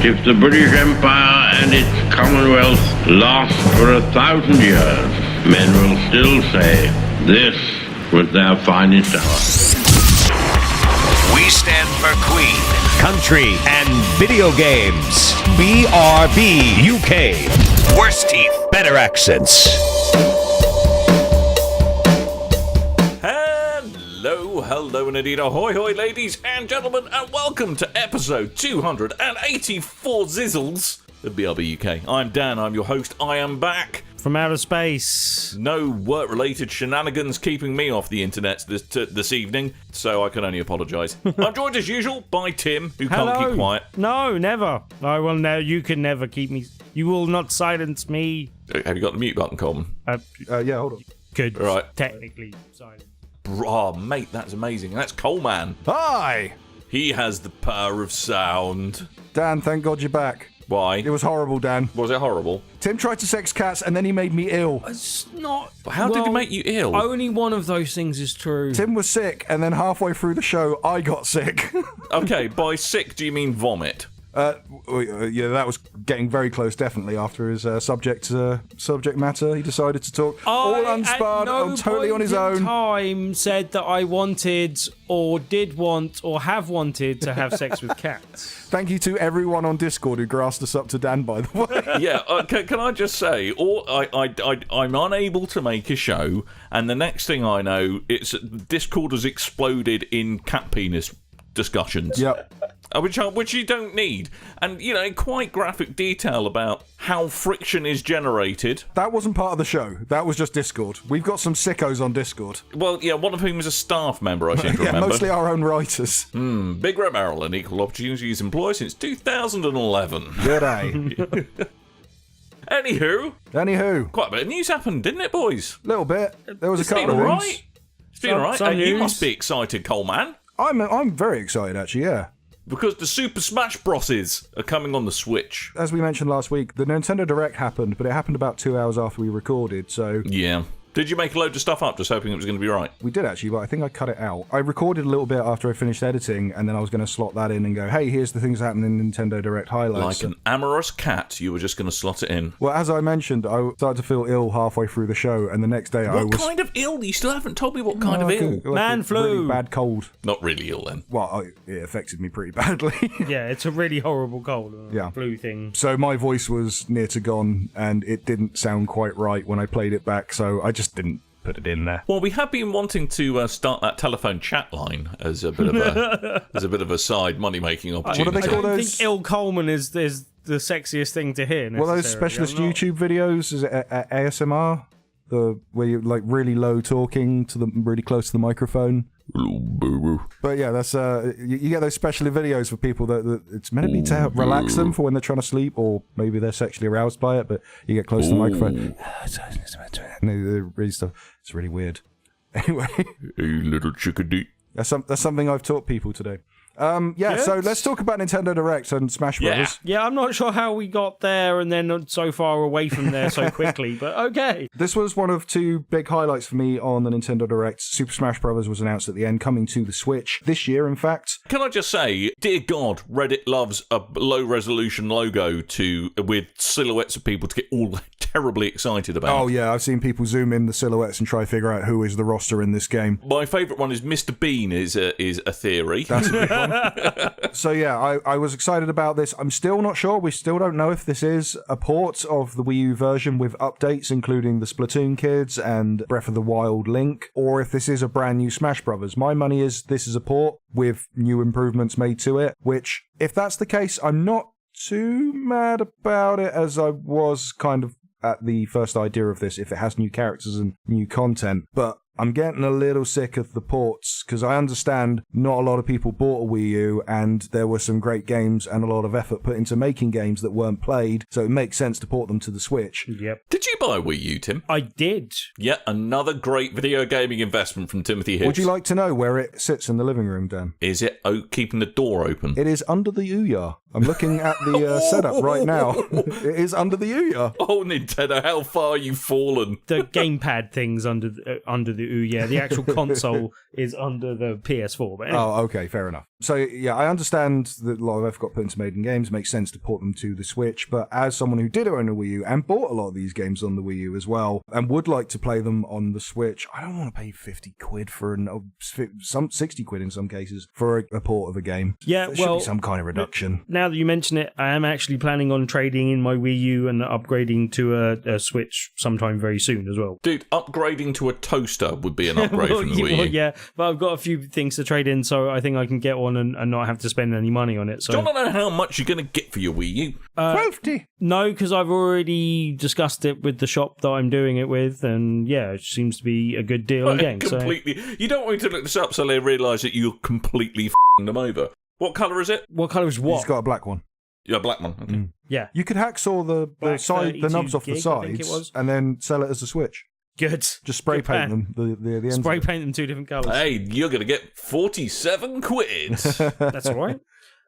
If the British Empire and its Commonwealth last for 1,000 years, men will still say this was their finest hour. We stand for Queen, country, and video games. BRB UK. Worse teeth, better accents. Hello and indeed ahoy hoy ladies and gentlemen, and welcome to episode 284 Zizzles of BRB UK. I'm Dan, I'm your host, I am back. From outer space. No work-related shenanigans keeping me off the internet this evening, so I can only apologise. I'm joined as usual by Tim, who can't keep quiet. No, never. I will now. You can never keep me. You will not silence me. Have you got the mute button, Coleman? Yeah, hold on. Good. Right. Technically silent. Oh, mate, that's amazing. That's Coleman. Hi! He has the power of sound. Dan, thank God you're back. Why? It was horrible, Dan. Was it horrible? Tim tried to sex cats and then he made me ill. It's not. How did he make you ill? Only one of those things is true. Tim was sick and then halfway through the show, I got sick. Okay, by sick, do you mean vomit? Yeah, that was getting very close, definitely, after his subject matter. He decided to talk all unsparred, totally on his own. Time said that I wanted, or did want, or have wanted to have sex with cats. Thank you to everyone on Discord who grassed us up to Dan, by the way. Yeah, can I just say, I'm unable to make a show, and the next thing I know, Discord has exploded in cat penis discussions. Yep. Which you don't need. And, you know, in quite graphic detail about how friction is generated. That wasn't part of the show. That was just Discord. We've got some sickos on Discord. Well, yeah, one of whom is a staff member, I seem to yeah, remember. mostly our own writers. BigRedBarel, an equal opportunities employer since 2011. G'day. Anywho. Quite a bit of news happened, didn't it, boys? Little bit. There was a couple of right. things. It's been alright. You must be excited, Coleman. I'm very excited, actually, yeah. Because the Super Smash Broses are coming on the Switch. As we mentioned last week, the Nintendo Direct happened, but it happened about 2 hours after we recorded, so... Yeah. Did you make a load of stuff up just hoping it was going to be right? We did, actually, but I think I cut it out. I recorded a little bit after I finished editing, and then I was going to slot that in and go, hey, here's the things that happened in Nintendo Direct highlights. Like an amorous cat, you were just going to slot it in. Well, as I mentioned, I started to feel ill halfway through the show, and the next day What kind of ill? You still haven't told me what kind of ill. Man flu. Really bad cold. Not really ill, then. Well, it affected me pretty badly. Yeah, it's a really horrible cold. Flu thing. So my voice was near to gone, and it didn't sound quite right when I played it back, so I just didn't put it in there. Well, we have been wanting to start that telephone chat line as a bit of a side money-making opportunity. What do they call I those? think ill Coleman is the sexiest thing to hear. Well, those specialist YouTube videos, is it ASMR? Where you're like really low talking to them, really close to the microphone. But yeah, that's you get those special videos for people that it's meant to be to help relax them for when they're trying to sleep, or maybe they're sexually aroused by it. But you get close to the microphone, and they read stuff. It's really weird. Anyway, hey, little chickadee. That's something I've taught people today. So let's talk about Nintendo Direct and Smash Brothers. Yeah, I'm not sure how we got there and then so far away from there so quickly, but okay. This was one of two big highlights for me on the Nintendo Direct. Super Smash Brothers was announced at the end, coming to the Switch this year, in fact. Can I just say, dear God, Reddit loves a low-resolution logo with silhouettes of people to get all terribly excited about. Oh yeah, I've seen people zoom in the silhouettes and try to figure out who is the roster in this game. My favourite one is Mr. Bean is a theory. That's a big one. So yeah, I was excited about this. I'm still not sure. We still don't know if this is a port of the Wii U version with updates, including the Splatoon kids and Breath of the Wild Link, or if this is a brand new Smash Brothers. My money is this is a port with new improvements made to it, which, if that's the case, I'm not too mad about it as I was kind of at the first idea of this, if it has new characters and new content. But I'm getting a little sick of the ports, because I understand not a lot of people bought a Wii U, and there were some great games and a lot of effort put into making games that weren't played, so it makes sense to port them to the Switch. Yep. Did you buy a Wii U, Tim? I did. Yet another great video gaming investment from Timothy Hicks. Would you like to know where it sits in the living room, Dan? Is it keeping the door open? It is under the Ouya. I'm looking at the setup right now. It is under the Ouya. Oh, Nintendo, how far you've fallen. The gamepad thing's under the Ouya. The actual console is under the PS4. But anyway. Oh, okay, fair enough. So, yeah, I understand that a lot of effort got put into making games. It makes sense to port them to the Switch. But as someone who did own a Wii U and bought a lot of these games on the Wii U as well, and would like to play them on the Switch, I don't want to pay 50 quid for some 60 quid in some cases for a port of a game. Yeah, there should be some kind of reduction. Now that you mention it, I am actually planning on trading in my Wii U and upgrading to a Switch sometime very soon as well. Dude, upgrading to a toaster would be an upgrade from the Wii U. Well, yeah, but I've got a few things to trade in, so I think I can get one and not have to spend any money on it. So. Do you want to know how much you're going to get for your Wii U? 50. No, because I've already discussed it with the shop that I'm doing it with, and yeah, it seems to be a good deal again. Completely. So. You don't want me to look this up so they realise that you're completely f***ing them over. What colour is it? What colour is what? He's got a black one. Yeah, black one. Okay. Yeah. You could hacksaw the knobs off the sides and then sell it as a Switch. Good. Just spray paint them. The ends. Spray paint them 2 different colours. Hey, you're going to get 47 quid. That's all right.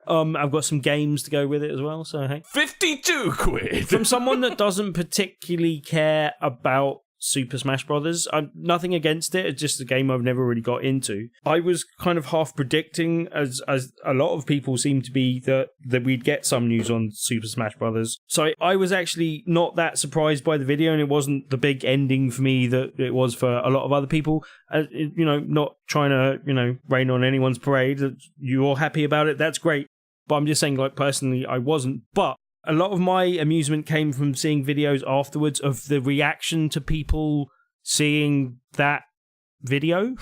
I've got some games to go with it as well, so hey. 52 quid! From someone that doesn't particularly care about Super Smash Brothers. I'm nothing against it. It's just a game I've never really got into. I was kind of half predicting, as a lot of people seem to be, that we'd get some news on Super Smash Brothers. So I was actually not that surprised by the video, and it wasn't the big ending for me that it was for a lot of other people. Not trying to, rain on anyone's parade. You're all happy about it. That's great. But I'm just saying, personally, I wasn't. But a lot of my amusement came from seeing videos afterwards of the reaction to people seeing that video.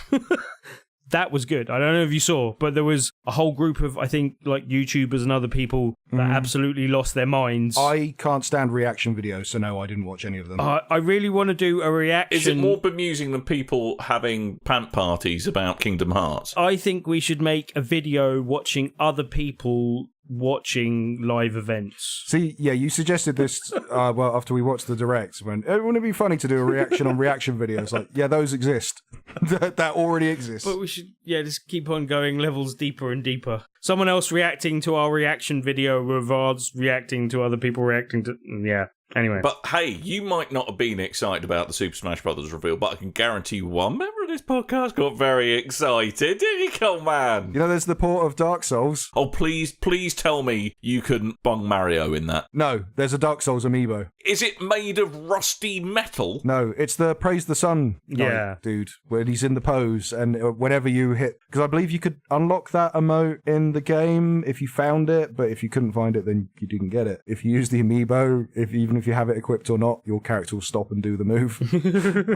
That was good. I don't know if you saw, but there was a whole group of, I think, YouTubers and other people that absolutely lost their minds. I can't stand reaction videos, so no, I didn't watch any of them. I really want to do a reaction. Is it more bemusing than people having pant parties about Kingdom Hearts? I think we should make a video watching other people watching live events. See, yeah, you suggested this after we watched the direct, when wouldn't it be funny to do a reaction on reaction videos? Yeah, those exist. that already exists. But we should, just keep on going levels deeper and deeper. Someone else reacting to our reaction video with ours reacting to other people reacting to... Yeah. Anyway. But hey, you might not have been excited about the Super Smash Brothers reveal, but I can guarantee you one member of this podcast got very excited. Didn't you, Coleman? There's the port of Dark Souls. Oh, please tell me you couldn't bung Mario in that. No, there's a Dark Souls amiibo. Is it made of rusty metal? No, it's the Praise the Sun dude, when he's in the pose, and whenever you hit... Because I believe you could unlock that emote in the game if you found it, but if you couldn't find it, then you didn't get it. If you use the amiibo, even if you have it equipped or not, your character will stop and do the move.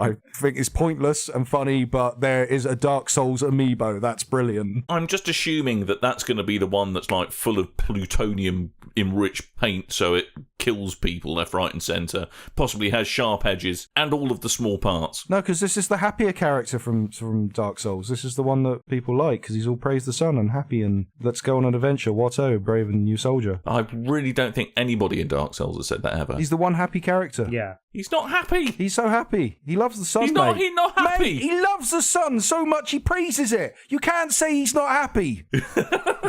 I think it's pointless and funny, but there is a Dark Souls amiibo. That's brilliant. I'm just assuming that that's going to be the one that's full of plutonium-enriched paint, so it kills people left, right, and centre. Possibly has sharp edges and all of the small parts. No, because this is the happier character from Dark Souls. This is the one that people like because he's all praise the sun and happy and let's go on an adventure. Watto, brave and new soldier. I really don't think anybody in Dark Souls has said that ever. He's the one happy character. Yeah. He's not happy. He's so happy. He loves the sun, He's not happy. Mate, he loves the sun so much he praises it. You can't say he's not happy.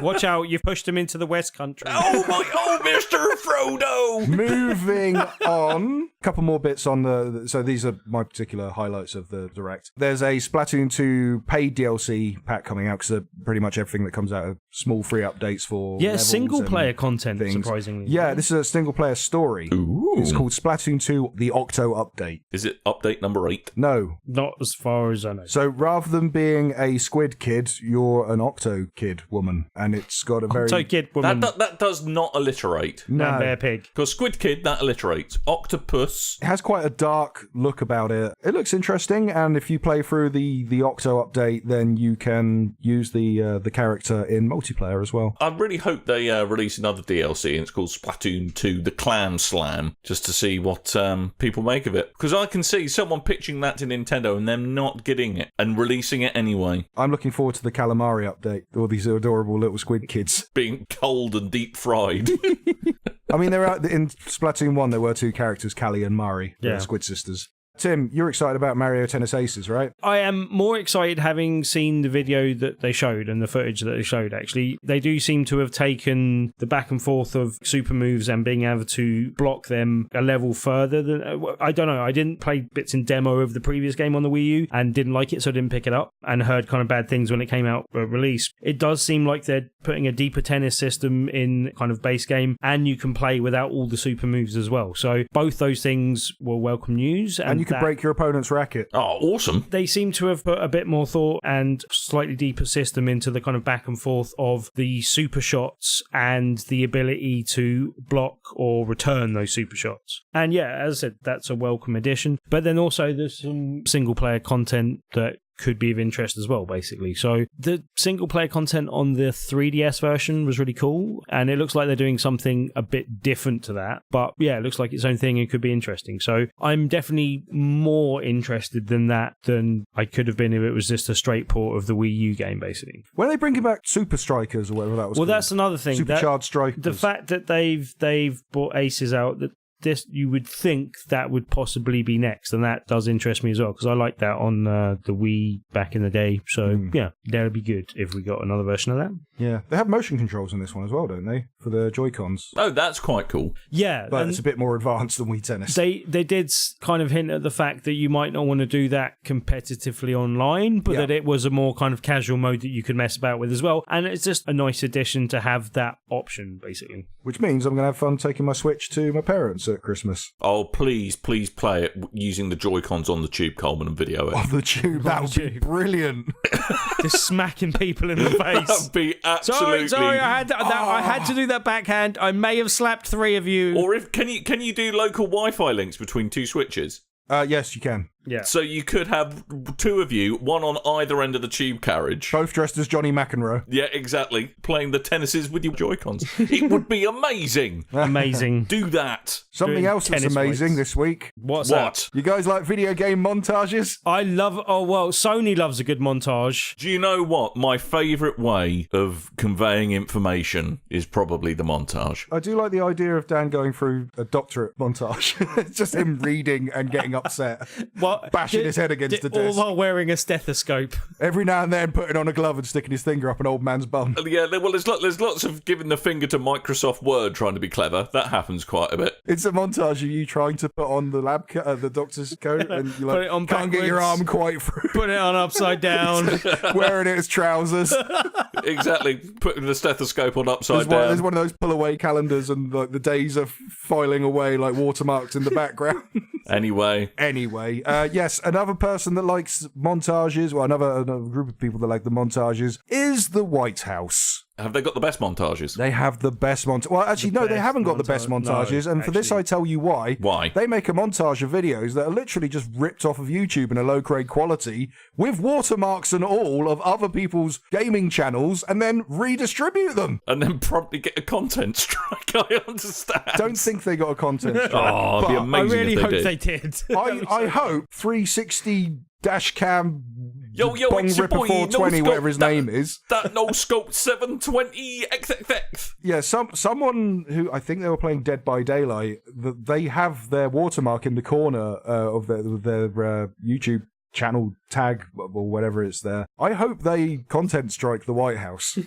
Watch out, you've pushed him into the West Country. Oh, Mr. Frodo. Moving on. A couple more bits on so these are my particular highlights of the Direct. There's a Splatoon 2 paid DLC pack coming out because pretty much everything that comes out of small free updates for single player content, things. Surprisingly. Yeah, this is a single player story. Ooh. It's called Splatoon 2 The Octo Update. Is it update number 8? No. Not as far as I know. So rather than being a squid kid, you're an Octo kid woman. And it's got a very... Octo kid woman. That does not alliterate. No. Bear pig. Because squid kid, that alliterates. Octopus. It has quite a dark look about it. It looks interesting, and if you play through the Octo update, then you can use the character in multiplayer as well. I really hope they release another DLC, and it's called Splatoon 2, the Clan Slam, just to see what people make of it. Because I can see someone pitching that to Nintendo and them not getting it and releasing it anyway. I'm looking forward to the calamari update. All these adorable little squid kids. Being cold and deep fried. I mean, in Splatoon 1, there were two characters, Callie and Mari, yeah. Squid Sisters. Tim, you're excited about Mario Tennis Aces, right? I am more excited having seen the video that they showed and the footage that they showed, actually. They do seem to have taken the back and forth of super moves and being able to block them a level further than... I don't know, I didn't play bits in demo of the previous game on the Wii U and didn't like it, so I didn't pick it up, and heard kind of bad things when it came out release. It does seem like they're putting a deeper tennis system in kind of base game, and you can play without all the super moves as well. So both those things were welcome news. And you can break your opponent's racket. Oh, awesome. They seem to have put a bit more thought and slightly deeper system into the kind of back and forth of the super shots and the ability to block or return those super shots. And yeah, as I said, that's a welcome addition. But then also there's some single player content that could be of interest as well, basically. So the single player content on the 3DS version was really cool, and it looks like they're doing something a bit different to that. But yeah, it looks like its own thing and could be interesting. So I'm definitely more interested than that than I could have been if it was just a straight port of the Wii U game, basically. When are they bringing back Super Strikers or whatever that was? Well, called? that's another thing. Supercharged Strikers. The fact that they've brought Aces out, that this, you would think that would possibly be next, and that does interest me as well, because I liked that on the Wii back in the day. So yeah, that would be good if we got another version of that. Yeah, they have motion controls in this one as well, don't they, for the Joy-Cons? Oh, that's quite cool. Yeah, but it's a bit more advanced than Wii Tennis. They did kind of hint at the fact that you might not want to do that competitively online, but that it was a more kind of casual mode that you could mess about with as well, and it's just a nice addition to have that option, basically. Which means I'm going to have fun taking my Switch to my parents at Christmas. Oh, please play it using the Joy-Cons on the tube, Coleman, and video it. On the tube, that would be brilliant. Just smacking people in the face. That would be absolutely... Sorry, I had to do that backhand. I may have slapped 3 of you. Or can you do local Wi-Fi links between 2 switches? Yes, you can. Yeah. So you could have 2 of you, one on either end of the tube carriage. Both dressed as Johnny McEnroe. Yeah, exactly. Playing the tennises with your Joy-Cons. It would be amazing. Amazing. Do that. Something else that's amazing this week. What's that? You guys like video game montages? I love... Oh, well, Sony loves a good montage. Do you know what? My favourite way of conveying information is probably the montage. I do like the idea of Dan going through a doctorate montage. It's just him reading and getting upset. Bashing his head against the desk. All while wearing a stethoscope. Every now and then putting on a glove and sticking his finger up an old man's bum. Yeah, well, there's lots of giving the finger to Microsoft Word trying to be clever. That happens quite a bit. It's a montage of you trying to put on the the doctor's coat and you Put it on can't get your arm quite through. Put it on upside down. Wearing it as trousers. Exactly. Putting the stethoscope on upside down. There's one of those pull-away calendars and the days are filing away like watermarks in the background. Anyway, yes, another person that likes montages, well, another group of people that like the montages is the White House. have they got the best montages? They have the best montages. Well, actually, no, they haven't got the best montages. And for this, I tell you why. Why? They make a montage of videos that are literally just ripped off of YouTube in a low-grade quality with watermarks and all of other people's gaming channels and then redistribute them. And then promptly get a content strike, I understand. Don't think they got a content strike. Oh, it'd be amazing I really if hope did. they did. I hope 360 dash cam Yo, Bong it's your Ripper boy, 420, no whatever his name is. That no scope 720 XXX. Yeah, someone who I think they were playing Dead by Daylight, they have their watermark in the corner of their YouTube channel tag or whatever it's there. I hope they content strike the White House.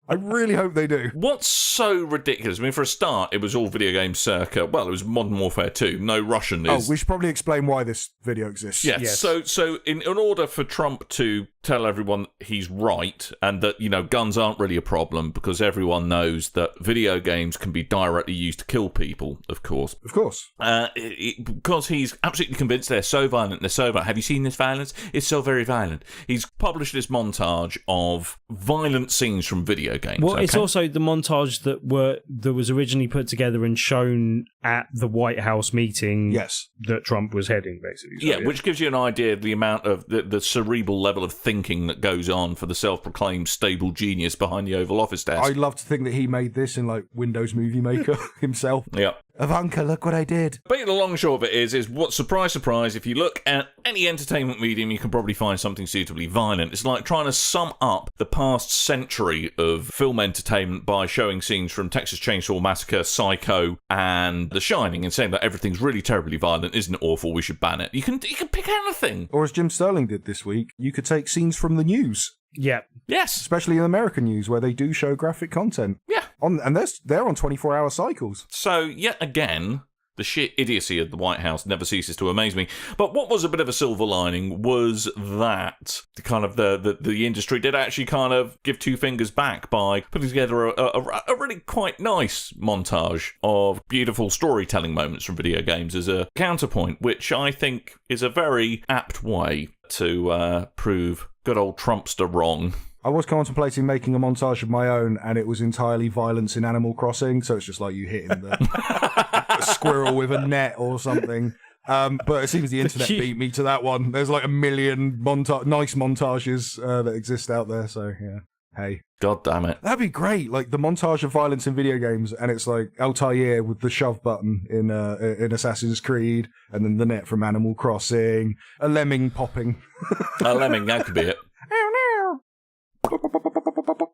I really hope they do. What's so ridiculous? I mean, for a start, it was all video game circa. Well, it was Modern Warfare 2. No Russian is... Oh, we should probably explain why this video exists. Yes. So in order for Trump to tell everyone he's right and that, you know, guns aren't really a problem because everyone knows that video games can be directly used to kill people, of course. Of course. Because he's absolutely convinced they're so violent, Have you seen this violence? It's so very violent. He's published this montage of violent scenes from video games. Well, it's also the montage that was originally put together and shown at the White House meeting. Yes. That Trump was heading, basically. So, yeah, which gives you an idea of the amount of the cerebral level of thinking that goes on for the self-proclaimed stable genius behind the Oval Office desk. I'd love to think that he made this in like Windows Movie Maker himself. Yeah. Ivanka, look what I did. But the long and short of it is what, surprise, surprise, if you look at any entertainment medium, you can probably find something suitably violent. It's like trying to sum up the past century of film entertainment by showing scenes from Texas Chainsaw Massacre, Psycho, and The Shining, and saying that everything's really terribly violent, isn't it awful, we should ban it. You can pick anything. Or as Jim Sterling did this week, you could take scenes from the news. Yeah. Yes. Especially in American news, where they do show graphic content. Yeah. And they're on 24-hour cycles. So, yet again, the sheer idiocy of the White House never ceases to amaze me. But what was a bit of a silver lining was that the industry did actually kind of give two fingers back by putting together a really quite nice montage of beautiful storytelling moments from video games as a counterpoint, which I think is a very apt way to prove good old Trumpster wrong. I was contemplating making a montage of my own, and it was entirely violence in Animal Crossing, so it's just like you hitting a squirrel with a net or something. But it seems the internet beat me to that one. There's like a million nice montages that exist out there, so yeah. Hey. God damn it. That'd be great, like the montage of violence in video games, and it's like Altair with the shove button in Assassin's Creed, and then the net from Animal Crossing, a lemming popping. A lemming, that could be it.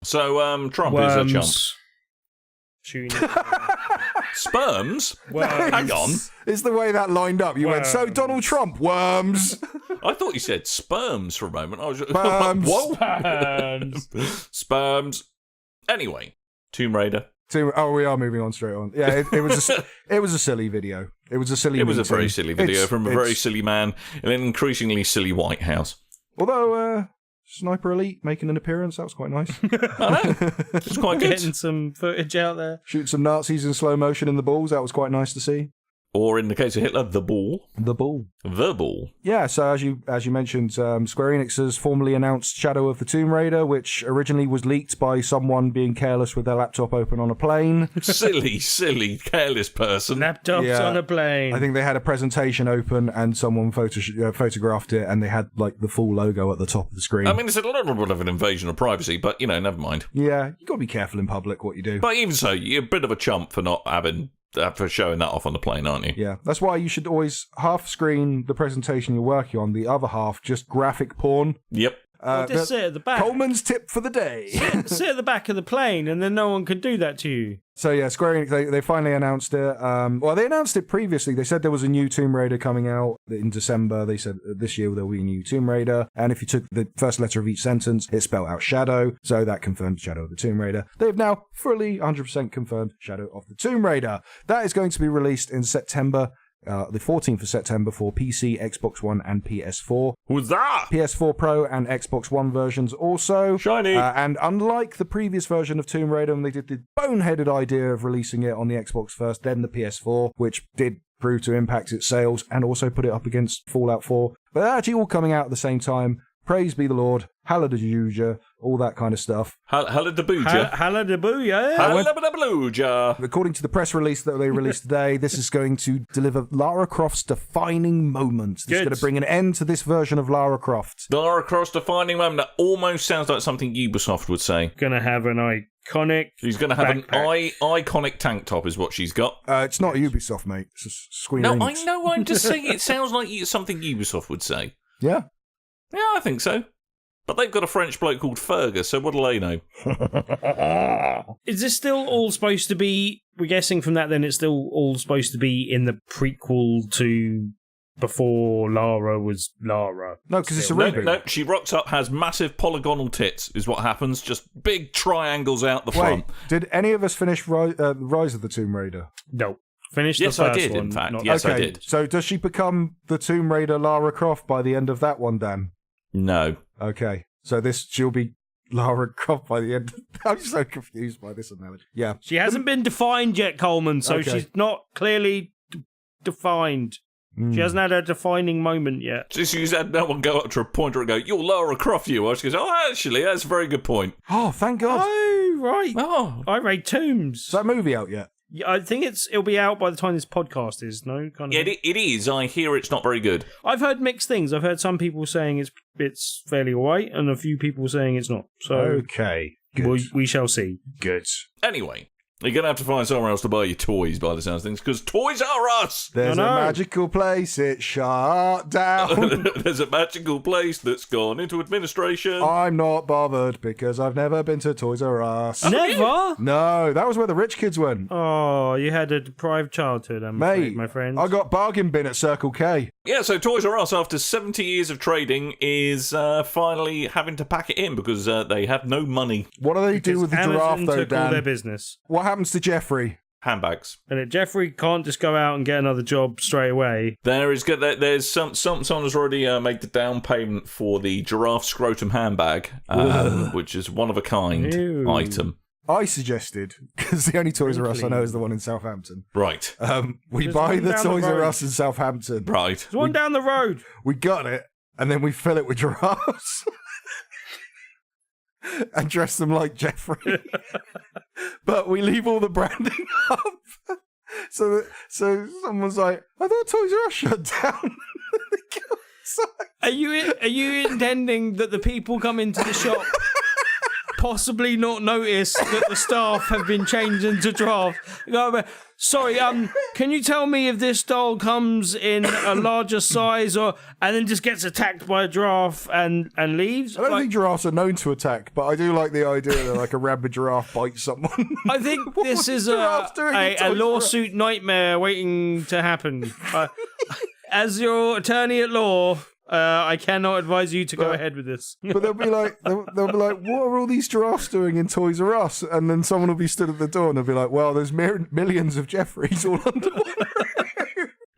So, Trump Worms. is a chump. Shooting. Sperms? Worms. Hang on. It's the way that lined up. You went, so Donald Trump, worms. I thought you said sperms for a moment. I was just, Sperms. whoa. Sperms. Sperms. Anyway, Tomb Raider. Oh, we are moving on straight on. Yeah, it was a silly video. It was a silly. It was a meeting. very silly video from a very silly man in an increasingly silly White House. Although, Sniper Elite making an appearance, that was quite nice. I know. It's quite good. Getting some footage out there. Shoot some Nazis in slow motion in the balls, that was quite nice to see. Or in the case of Hitler, the ball. The ball. The ball. Yeah, so as you mentioned, Square Enix has formally announced Shadow of the Tomb Raider, which originally was leaked by someone being careless with their laptop open on a plane. silly, careless person. Laptops on a plane. I think they had a presentation open and someone photographed it, and they had like the full logo at the top of the screen. I mean, it's a little bit of an invasion of privacy, but, never mind. Yeah, you got to be careful in public what you do. But even so, you're a bit of a chump for not having... for showing that off on the plane, aren't you? Yeah, that's why you should always half screen the presentation you're working on, the other half just graphic porn. Yep. Just sit at the back. Coleman's tip for the day. Sit at the back of the plane, and then no one could do that to you. So yeah, Square Enix, they finally announced it. Well, they announced it previously. They said there was a new Tomb Raider coming out in December. They said this year there'll be a new Tomb Raider. And if you took the first letter of each sentence, it spelled out Shadow. So that confirmed Shadow of the Tomb Raider. They've now fully 100% confirmed Shadow of the Tomb Raider. That is going to be released in September. The 14th of September for PC, Xbox One, and PS4. Who's that? PS4 Pro and Xbox One versions also. Shiny. And unlike the previous version of Tomb Raider, when they did the boneheaded idea of releasing it on the Xbox first, then the PS4, which did prove to impact its sales and also put it up against Fallout 4. But they're actually all coming out at the same time. Praise be the Lord. Hallelujah. All that kind of stuff. Hallelujah. Hallelujah. Hallelujah. According to the press release that they released today, this is going to deliver Lara Croft's defining moment. It's going to bring an end to this version of Lara Croft. Lara Croft's defining moment. That almost sounds like something Ubisoft would say. Gonna have an iconic. She's going to have an iconic tank top, is what she's got. It's not Ubisoft, mate. It's Square No, Enix. I know. I'm just saying it sounds like something Ubisoft would say. Yeah. Yeah, I think so. But they've got a French bloke called Fergus, so what do they know? Is this still all supposed to be... We're guessing from that then it's still all supposed to be in the prequel to before Lara was Lara. No, because it's a No, reboot. no, she rocks up, has massive polygonal tits, is what happens. Just big triangles out the Wait, front. did any of us finish Rise of the Tomb Raider? No. Finished Yes, the first I did, one. in fact. not- Yes, I okay, did. so does she become the Tomb Raider Lara Croft by the end of that one, Dan? No. Okay, so she'll be Lara Croft by the end. I'm so confused by this analogy. Yeah. She hasn't been defined yet, Coleman, so Okay. she's not clearly defined. She hasn't had a defining moment yet. So she's had no one go up to a pointer and go, "You're Lara Croft, you are." She goes, "Oh, actually, that's a very good point." Oh, thank God. Oh, right. Oh. I read Tombs. Is that movie out yet? Yeah, I think it'll be out by the time this podcast is, no? Kind of. Yeah, it is. I hear it's not very good. I've heard mixed things. I've heard some people saying it's fairly alright, and a few people saying it's not. So Okay. Good. we shall see. Good. Anyway, You're going to have to find somewhere else to buy your toys, by the sounds of things, because Toys R Us! There's a magical place, it's shut down. There's a magical place that's gone into administration. I'm not bothered because I've never been to Toys R Us. Never? No, that was where the rich kids went. Oh, you had a deprived childhood, I'm afraid, my friend. I got bargain bin at Circle K. Yeah, so Toys R Us, after 70 years of trading, is finally having to pack it in because they have no money. What do they do with the giraffe, though, took all Dan? their business. What happens to Geoffrey? Handbags. And Geoffrey can't just go out and get another job straight away. There's someone has already made the down payment for the giraffe scrotum handbag, which is one of a kind item. I suggested, because the only Toys R Us I know is the one in Southampton. Right. We There's buy one the down the Toys R road. Us in Southampton. Right. There's one down the road. We got it, and then we fill it with giraffes. And dress them like Geoffrey. But we leave all the branding up. So someone's like, I thought Toys R Us shut down. Are you intending that the people come into the shop possibly not notice that the staff have been changed into giraffe? Sorry, can you tell me if this doll comes in a larger size and then just gets attacked by a giraffe and leaves? I don't think giraffes are known to attack, but I do like the idea that like a rabid giraffe bites someone. I think this is a lawsuit nightmare waiting to happen. As your attorney at law, I cannot advise you to go ahead with this. But they'll be like, what are all these giraffes doing in Toys R Us? And then someone will be stood at the door and they'll be like, well, there's millions of Geoffreys all underwater.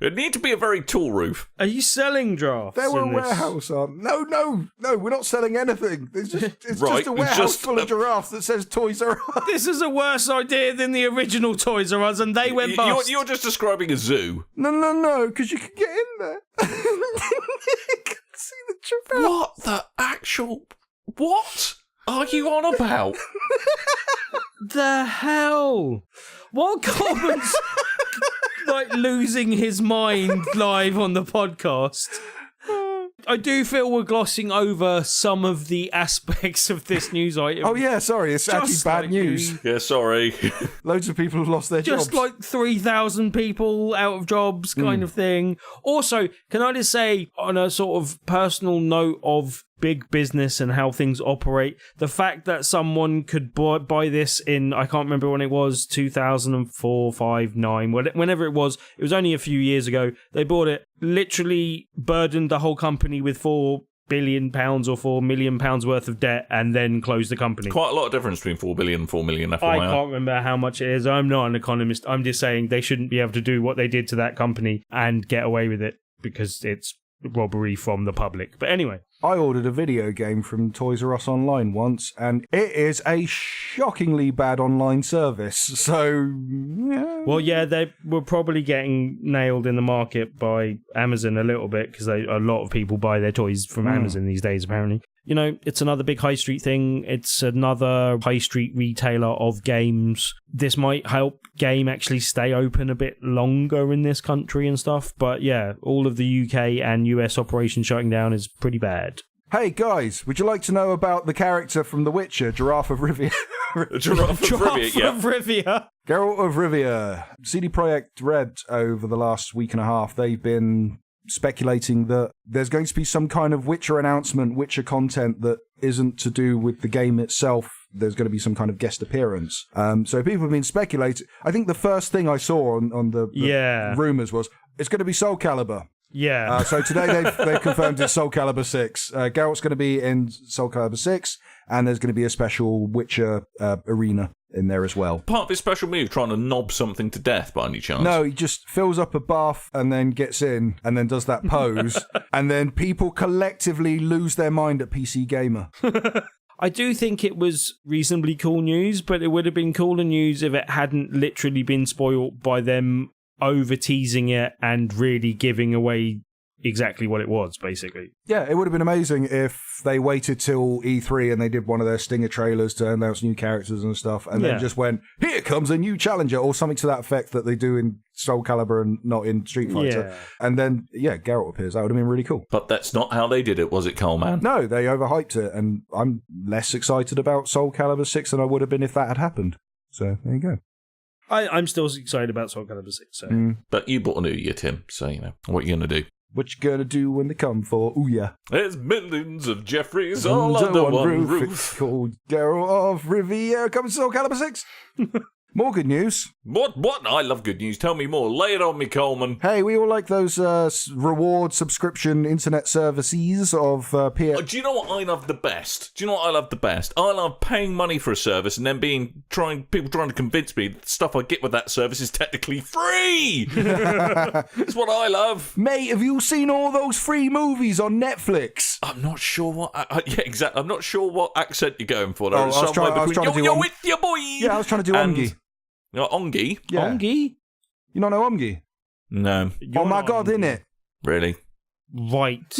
It'd need to be a very tall roof. Are you selling giraffes? They were a warehouse, No, we're not selling anything. It's just Right, a warehouse full of giraffes that says Toys R Us. This is a worse idea than the original Toys R Us, and they went bust. You're just describing a zoo. No, because you can get in there. You can see the giraffe. What the actual... What are you on about? The hell? What Coleman's like losing his mind live on the podcast? I do feel we're glossing over some of the aspects of this news item. Oh yeah, sorry, it's actually bad news. Yeah, sorry. Loads of people have lost their jobs. Just like 3,000 people out of jobs kind of thing. Also, can I just say, on a sort of personal note of big business and how things operate, the fact that someone could buy this in, I can't remember when it was, 2004, 5, 9, whenever it was only a few years ago, they bought it, literally burdened the whole company with £4 billion or £4 million worth of debt, and then closed the company. Quite a lot of difference between 4 billion and 4 million, FYI. I can't remember how much it is. I'm not an economist. I'm just saying they shouldn't be able to do what they did to that company and get away with it because it's robbery from the public. But anyway. I ordered a video game from Toys R Us online once, and it is a shockingly bad online service. So, yeah. Well, yeah, they were probably getting nailed in the market by Amazon a little bit because a lot of people buy their toys from Amazon these days, apparently. You know, it's another big high street thing. It's another high street retailer of games. This might help game actually stay open a bit longer in this country and stuff. But yeah, all of the UK and US operations shutting down is pretty bad. Hey guys, would you like to know about the character from The Witcher, Giraffe of Rivia? Giraffe of Rivia, yeah. Of Rivia. Geralt of Rivia. CD Projekt Red, over the last week and a half, they've been speculating that there's going to be some kind of Witcher announcement, Witcher content that isn't to do with the game itself. There's going to be some kind of guest appearance. So people have been speculating. I think the first thing I saw on the rumours was, it's going to be Soul Calibur. Yeah. So today they've confirmed it's Soul Calibur 6. Geralt's going to be in Soul Calibur 6, and there's going to be a special Witcher arena in there as well. Part of his special move, trying to knob something to death by any chance? No, he just fills up a bath and then gets in and then does that pose, and then people collectively lose their mind at PC Gamer. I do think it was reasonably cool news, but it would have been cooler news if it hadn't literally been spoiled by them over teasing it and really giving away exactly what it was, basically. Yeah, it would have been amazing if they waited till E3 and they did one of their stinger trailers to announce new characters and stuff, and then just went, here comes a new challenger, or something to that effect that they do in Soul Calibur and not in Street Fighter. Yeah. And then, Geralt appears. That would have been really cool. But that's not how they did it, was it, Coleman? No, they overhyped it, and I'm less excited about Soul Calibur 6 than I would have been if that had happened. So, there you go. I'm still excited about Soul Calibur 6. So. But you bought a new year, Tim, so, what you going to do? What you gonna do when they come for? Ooh, yeah. There's millions of Geoffreys all under one roof. It's called Geralt of Riviera coming to Soul Calibur 6. More good news. What? I love good news. Tell me more. Lay it on me, Coleman. Hey, we all like those reward subscription internet services of PS. Do you know what I love the best? I love paying money for a service and then people trying to convince me that the stuff I get with that service is technically free. That's what I love. Mate, have you seen all those free movies on Netflix? I'm not sure what... yeah, exactly. I'm not sure what accent you're going for. I was trying to do... You're with your boy! Yeah, I was trying to do Ongi. Ongi? Yeah. Ongi? You not know Ongi? No. Oh my god, innit? Really? Right.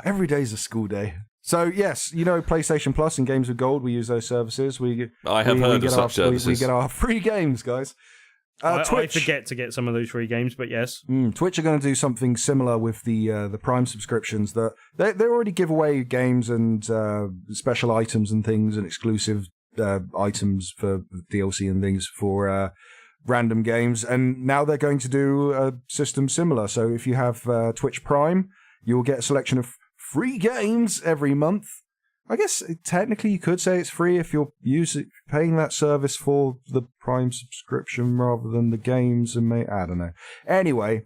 Every day's a school day. So, yes, PlayStation Plus and Games with Gold, we use those services. I have heard of such services. We get our free games, guys. Twitch. I forget to get some of those free games, but yes. Twitch are going to do something similar with the Prime subscriptions. That they already give away games and special items and things and exclusive items for DLC and things for random games, and now they're going to do a system similar. So if you have Twitch Prime, you'll get a selection of free games every month. I guess technically you could say it's free if you're paying that service for the Prime subscription rather than the games, and I don't know. Anyway,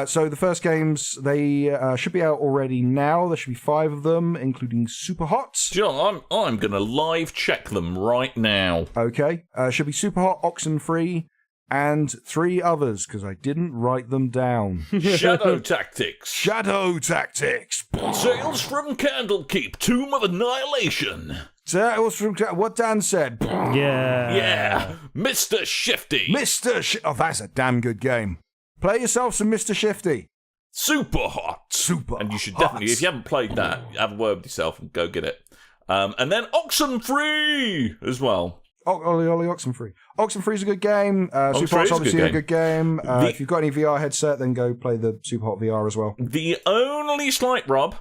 so the first games, they should be out already now. There should be 5 of them, including Super Hot. John, I'm going to live check them right now. Okay. Should be Super Hot, Oxenfree, and 3 others, because I didn't write them down. Shadow Tactics. Tales from Candlekeep, Tomb of Annihilation. Tales from what Dan said. Yeah. Mr. Shifty. Oh, that's a damn good game. Play yourself some Mr. Shifty. Super hot. And you should definitely, if you haven't played that, have a word with yourself and go get it. And then Oxenfree as well. Ollie Oxenfree. Oxenfree's a good game. Super Hot's obviously a good game. If you've got any VR headset, then go play the Super Hot VR as well. The only slight rub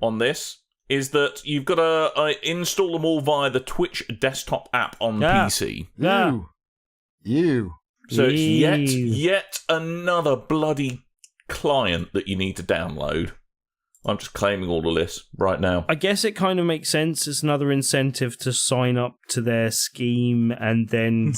on this is that you've got to install them all via the Twitch desktop app on PC. You. So it's yet another bloody client that you need to download. I'm just claiming all of this right now. I guess it kind of makes sense. It's another incentive to sign up to their scheme, and then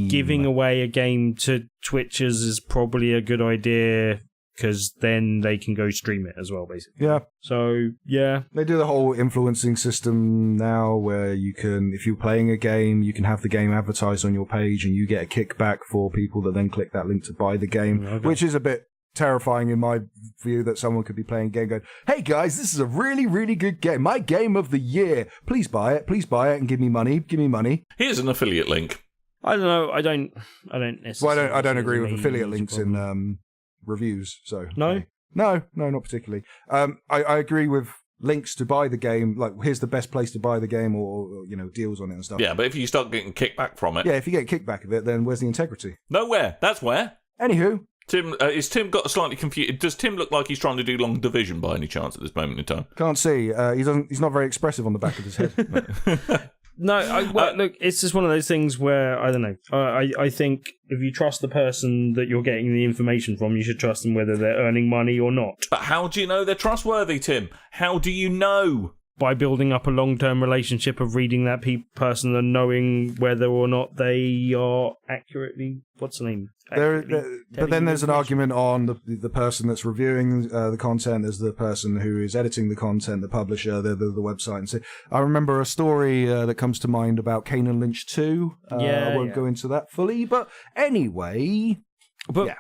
giving away a game to Twitchers is probably a good idea, because then they can go stream it as well, basically. Yeah. So, yeah. They do the whole influencing system now where you can, if you're playing a game, you can have the game advertised on your page and you get a kickback for people that then click that link to buy the game, which is a bit terrifying in my view, that someone could be playing a game going, hey guys, this is a really, really good game. My game of the year. Please buy it and give me money. Here's an affiliate link. I don't know. I don't necessarily. Well, I don't agree with affiliate links in reviews. So no, not particularly. I agree with links to buy the game. Like, here's the best place to buy the game, or deals on it and stuff. Yeah, but if you start getting kickback from it, if you get kickback of it, then where's the integrity? Nowhere. That's where. Anywho. Tim, is Tim got slightly confused? Does Tim look like he's trying to do long division by any chance at this moment in time? Can't see. He's not very expressive on the back of his head. Look, it's just one of those things where, I don't know. I think if you trust the person that you're getting the information from, you should trust them whether they're earning money or not. But how do you know they're trustworthy, Tim? How do you know? By building up a long-term relationship of reading that person and knowing whether or not they are accurately... What's the name? But then there's an argument on the person that's reviewing the content. There's the person who is editing the content, the publisher, the website. And so I remember a story that comes to mind about Kane and Lynch 2. I won't go into that fully, but anyway... But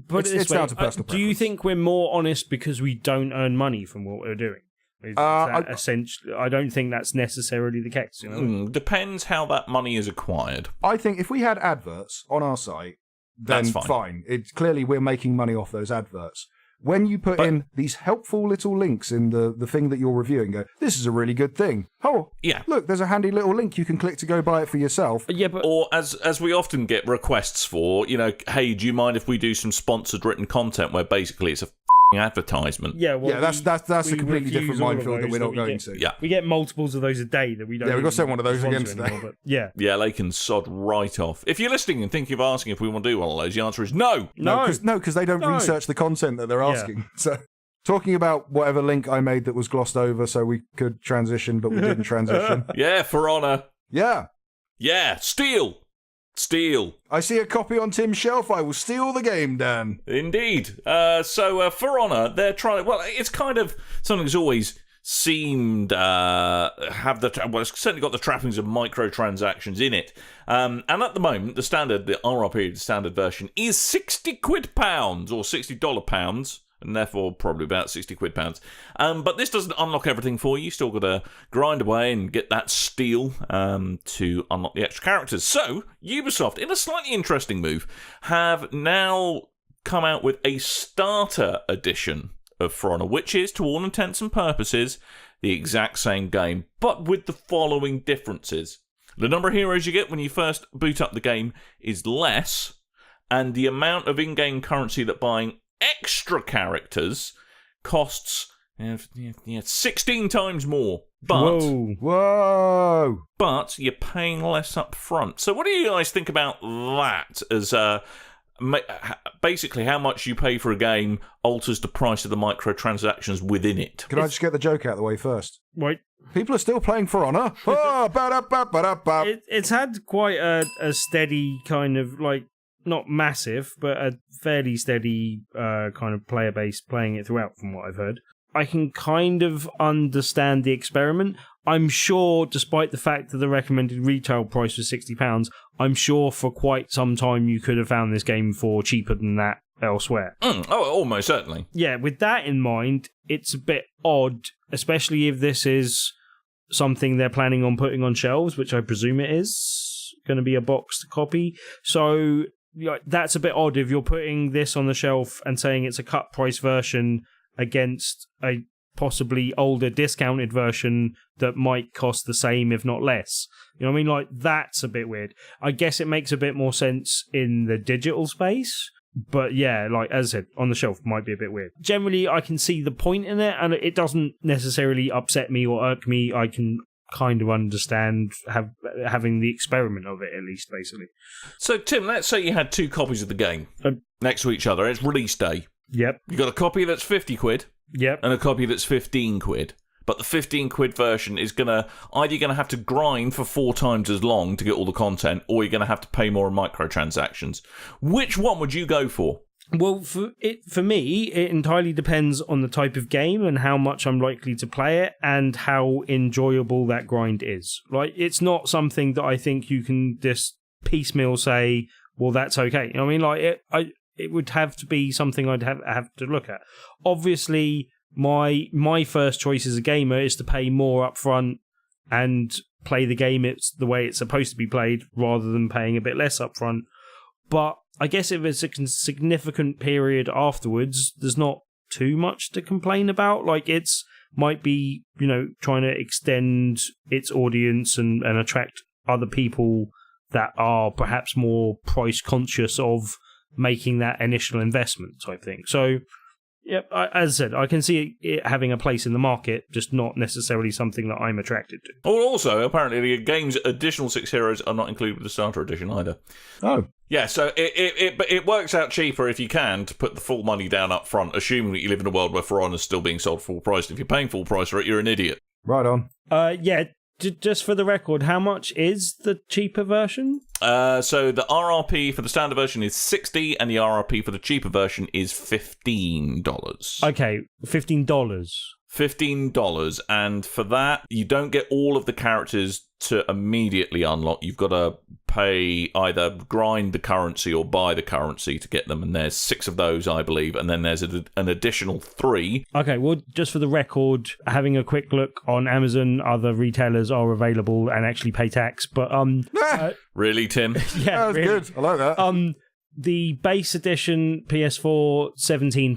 it's down to personal preference. Do you think we're more honest because we don't earn money from what we're doing? Essentially, I don't think that's necessarily the case. Depends how that money is acquired. I think if we had adverts on our site, then that's fine. It's clearly we're making money off those adverts. When you put in these helpful little links in the thing that you're reviewing, go, this is a really good thing. Oh, yeah. Look, there's a handy little link you can click to go buy it for yourself. Yeah, but or as we often get requests for, hey, do you mind if we do some sponsored written content where basically it's a advertisement. Yeah, well, that's a completely different refuse all of minefield that those we're not we going get. to. Yeah. We get multiples of those a day that we don't. Yeah, we've got to send one of those respond again to today. anymore, but yeah. Yeah, they can sod right off. If you're listening and thinking of asking if we want to do one of those, the answer is no. No, because they don't research the content that they're asking. So, talking about whatever link I made that was glossed over so we could transition, but we didn't transition. Yeah, For Honor. Yeah. Yeah, steal. I see a copy on Tim's shelf. I will steal the game, Dan. Indeed. So For Honor, they're trying. Well, it's kind of something that's always seemed it's certainly got the trappings of microtransactions in it. And at the moment, the RRP, the standard version, is £60 or $60 and therefore probably about £60 but this doesn't unlock everything for you. Still got to grind away and get that steal to unlock the extra characters. So Ubisoft, in a slightly interesting move, have now come out with a starter edition of For Honor, which is, to all intents and purposes, the exact same game, but with the following differences. The number of heroes you get when you first boot up the game is less, and the amount of in-game currency that buying extra characters costs 16 times more. But Whoa! But you're paying less up front. So what do you guys think about that as basically how much you pay for a game alters the price of the microtransactions within it? Can I just get the joke out of the way first? Right. People are still playing For Honor. It's had quite a steady kind of, like, not massive, but a fairly steady kind of player base playing it throughout, from what I've heard. I can kind of understand the experiment. I'm sure, despite the fact that the recommended retail price was £60, I'm sure for quite some time you could have found this game for cheaper than that elsewhere. Almost certainly. Yeah, with that in mind, it's a bit odd, especially if this is something they're planning on putting on shelves, which I presume it is going to be a boxed copy. So that's a bit odd if you're putting this on the shelf and saying it's a cut price version against a possibly older discounted version that might cost the same, if not less. You know what I mean? Like, that's a bit weird. I guess it makes a bit more sense in the digital space, but yeah, like, as I said, on the shelf might be a bit weird. Generally, I can see the point in it, and it doesn't necessarily upset me or irk me. I can kind of understand having the experiment of it, at least, basically. So, Tim, let's say you had two copies of the game next to each other. It's release day. Yep. You got a copy that's £50. Yep. And a copy that's £15. But the £15 version is either you're gonna have to grind for 4 times as long to get all the content, or you're gonna have to pay more in microtransactions. Which one would you go for? Well, for me, it entirely depends on the type of game and how much I'm likely to play it and how enjoyable that grind is. Like, it's not something that I think you can just piecemeal say, well, that's okay. You know what I mean? Like, it would have to be something I'd have to look at. Obviously, my first choice as a gamer is to pay more up front and play the game the way it's supposed to be played, rather than paying a bit less up front. But I guess if it's a significant period afterwards, there's not too much to complain about. Like, it's might be, trying to extend its audience and attract other people that are perhaps more price conscious of making that initial investment type thing. So, yeah, as I said, I can see it having a place in the market, just not necessarily something that I'm attracted to. Oh, also, apparently the game's additional 6 heroes are not included with the starter edition either. Oh. Yeah, so it works out cheaper if you can to put the full money down up front, assuming that you live in a world where For Honor's still being sold full price. If you're paying full price for it, you're an idiot. Right on. Yeah, just for the record, how much is the cheaper version? So the RRP for the standard version is $60, and the RRP for the cheaper version is $15. Okay, $15. $15, and for that, you don't get all of the characters to immediately unlock. You've got to pay, either grind the currency or buy the currency to get them, and there's 6 of those, I believe, and then there's an additional 3. Okay, well, just for the record, having a quick look on Amazon, other retailers are available and actually pay tax, but Really, Tim? Yeah, that was good. I like that. The base edition PS4, £17.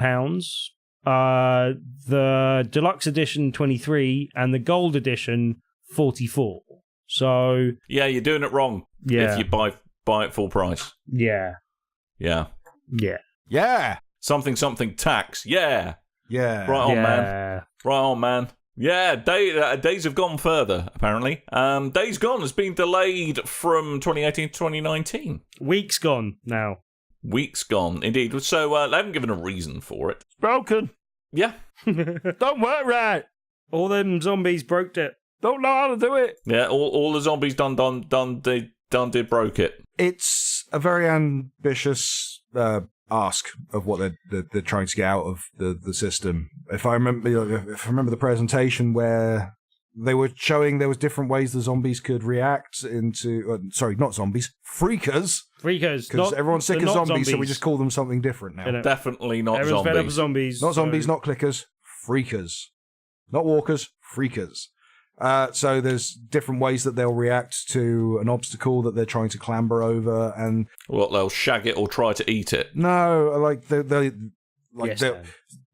The deluxe edition, 23, and the gold edition, 44. So yeah, you're doing it wrong. Yeah. If you buy it full price. Yeah. Yeah. Yeah. Yeah. Something tax. Yeah. Yeah. Right on, man. Right on, man. Yeah, Days have gone further, apparently. Days Gone has been delayed from 2018 to 2019. Weeks gone now. Weeks gone, indeed. So they haven't given a reason for it. It's broken. Yeah. Don't work right. All them zombies broke it. Don't know how to do it. Yeah, all the zombies did broke it. It's a very ambitious ask of what they're trying to get out of the system. If I remember the presentation where they were showing there was different ways the zombies could react into not zombies, freakers, because everyone's sick of zombies, so we just call them something different now. Definitely not Everyone's zombies. fed up of zombies. Not zombies, not clickers, freakers, not walkers, freakers. So there's different ways that they'll react to an obstacle that they're trying to clamber over, and they'll shag it or try to eat it. No, like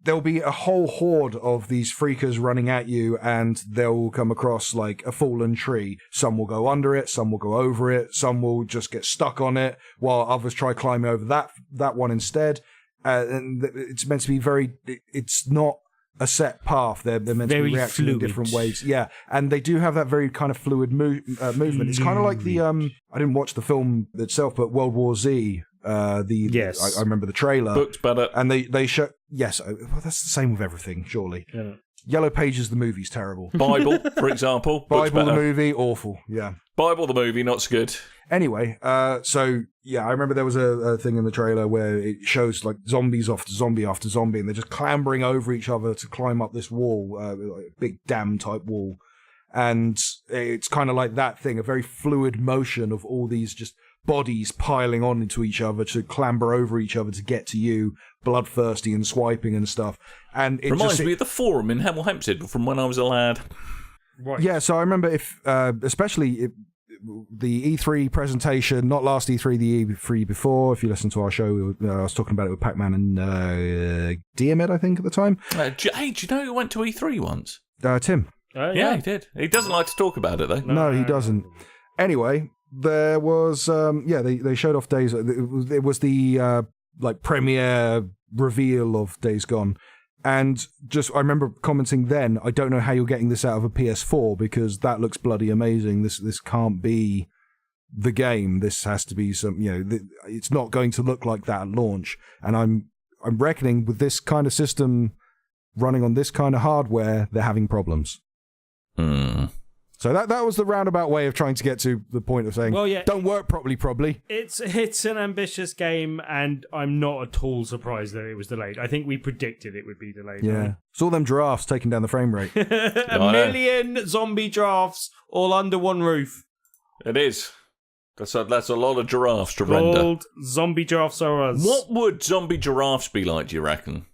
there'll be a whole horde of these freakers running at you, and they'll come across like a fallen tree. Some will go under it, some will go over it, some will just get stuck on it, while others try climbing over that one instead. And it's meant to be it's not a set path. They're meant to be reacting in different ways. Yeah, and they do have that very kind of fluid movement. It's kind of like the I didn't watch the film itself, but World War Z. I remember the trailer. Booked better. And they show. Yes, well, that's the same with everything, surely. Yeah. Yellow Pages, the movie's terrible. Bible, for example. Bible, the movie, awful. Yeah. Bible, the movie, not so good. Anyway, so yeah, I remember there was a thing in the trailer where it shows like zombies after zombie after zombie, and they're just clambering over each other to climb up this wall, like a big dam type wall. And it's kind of like that thing, a very fluid motion of all these just bodies piling on into each other to clamber over each other to get to you, bloodthirsty and swiping and stuff. And it reminds me of the forum in Hemel Hempstead from when I was a lad. Right. Yeah, so I remember especially the E3 presentation, not last E3, the E3 before. If you listen to our show, I was talking about it with Pac-Man and Diomed, I think, at the time. Hey, do you know who went to E3 once? Tim. Yeah, he did. He doesn't like to talk about it, though. No, he doesn't. Anyway, there was, they showed off Days. It was the premiere reveal of Days Gone. And I remember commenting then, I don't know how you're getting this out of a PS4 because that looks bloody amazing. This can't be the game. This has to be it's not going to look like that at launch. And I'm reckoning with this kind of system running on this kind of hardware, they're having problems. So that was the roundabout way of trying to get to the point of saying, don't work properly, probably. It's an ambitious game, and I'm not at all surprised that it was delayed. I think we predicted it would be delayed. Yeah. Right? It's all them giraffes taking down the frame rate. A million zombie giraffes all under one roof. It is. That's a lot of giraffes to render. Zombie giraffes are us. What would zombie giraffes be like, do you reckon?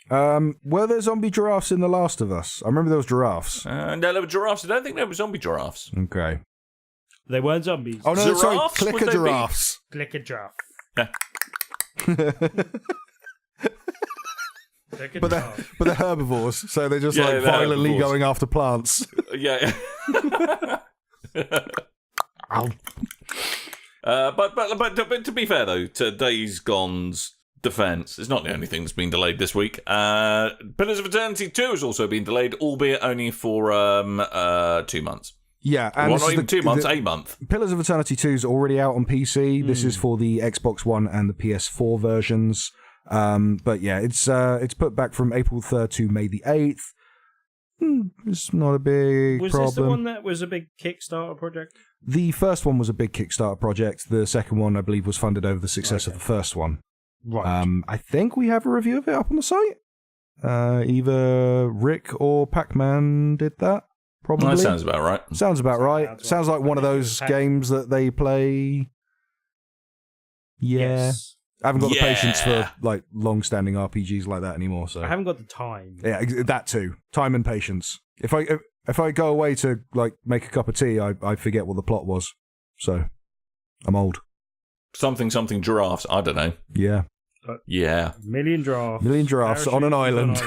Were there zombie giraffes in The Last of Us? I remember there was giraffes. No, there were giraffes. I don't think there were zombie giraffes. Okay. They weren't zombies. Oh, no, giraffes, sorry. Clicker giraffes. Clicker giraffe. Yeah. But they're herbivores, so they're just violently going after plants. Yeah. But to be fair, though, to Days Gone's defense, it's not the only thing that's been delayed this week. Pillars of Eternity 2 has also been delayed, albeit only for 2 months. Yeah, and not even 2 months, a month. Pillars of Eternity 2 is already out on PC. This is for the Xbox One and the PS4 versions. But yeah, it's put back from April 3rd to May the 8th. It's not a big problem. Was this the one that was a big Kickstarter project? The first one was a big Kickstarter project. The second one, I believe, was funded over the success of the first one. Right. I think we have a review of it up on the site. Either Rick or Pac-Man did that. Probably. That sounds about right. Sounds about right. Sounds like one of those games that they play. Yeah. Yes. I haven't got the patience for long-standing RPGs like that anymore. So I haven't got the time. Yeah, that too. Time and patience. If I go away to make a cup of tea, I forget what the plot was. So I'm old. Something giraffes. I don't know. Yeah. Yeah. Million giraffes. Million giraffes on an island.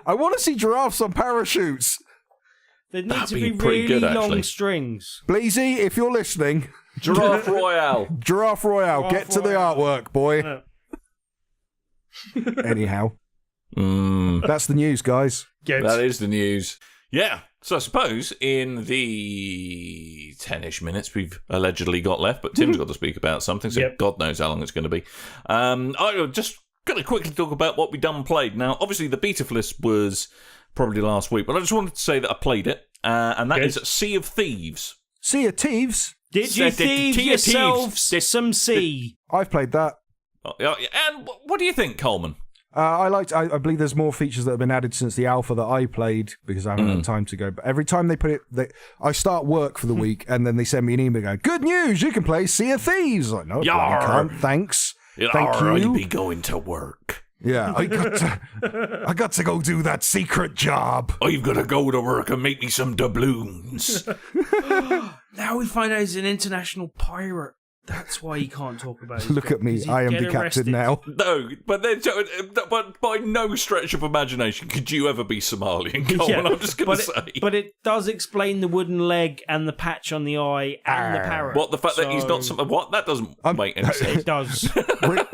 I want to see giraffes on parachutes. There need to be really good, long strings. Bleezy, if you're listening, Giraffe Royale. Giraffe Royale. Get to the artwork, boy. Anyhow. That's the news, guys. That is the news. Yeah. So I suppose in the 10-ish minutes we've allegedly got left, but Tim's got to speak about something, so God knows how long it's going to be. I'm just going to quickly talk about what we done played. Now, obviously, the beta list was probably last week, but I just wanted to say that I played it, and that is Sea of Thieves. Sea of Thieves? Did you thieve yourselves some sea? I've played that. And what do you think, Coleman? I believe there's more features that have been added since the alpha that I played because I haven't had time to go. But every time they put it, I start work for the week and then they send me an email going, "Good news, you can play Sea of Thieves." I'm like, no, you can't. Thanks. Thank you. I'll be going to work. Yeah, I got to go do that secret job. I've got to go to work and make me some doubloons. Now we find out he's an international pirate. That's why he can't talk about it. Look at me, I am the captain now. No, but by no stretch of imagination could you ever be Somalian, Coleman, I'm just going to say. But it does explain the wooden leg and the patch on the eye and the parrot. What, the fact that he's not something... What? That doesn't make any sense. It does.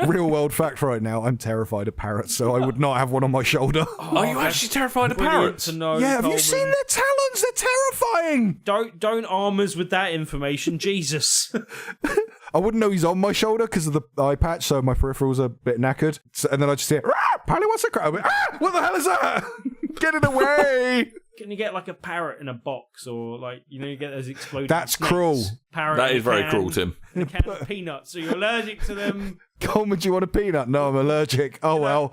Real world fact right now, I'm terrified of parrots, so I would not have one on my shoulder. Are you actually terrified of parrots? To know, yeah, have Coleman. you seen their talons? They're terrifying. Don't arm us with that information, Jesus. I wouldn't know he's on my shoulder because of the eye patch, so my peripherals are a bit knackered. And then I just hear, Pally, what's the crap? What the hell is that? Get it away! Can you get like a parrot in a box, or like you get those exploding? That's snakes? cruel. Parrot that is very cruel, Tim. In a can of peanuts, so you're allergic to them. Coleman, do you want a peanut? No, I'm allergic. Oh well.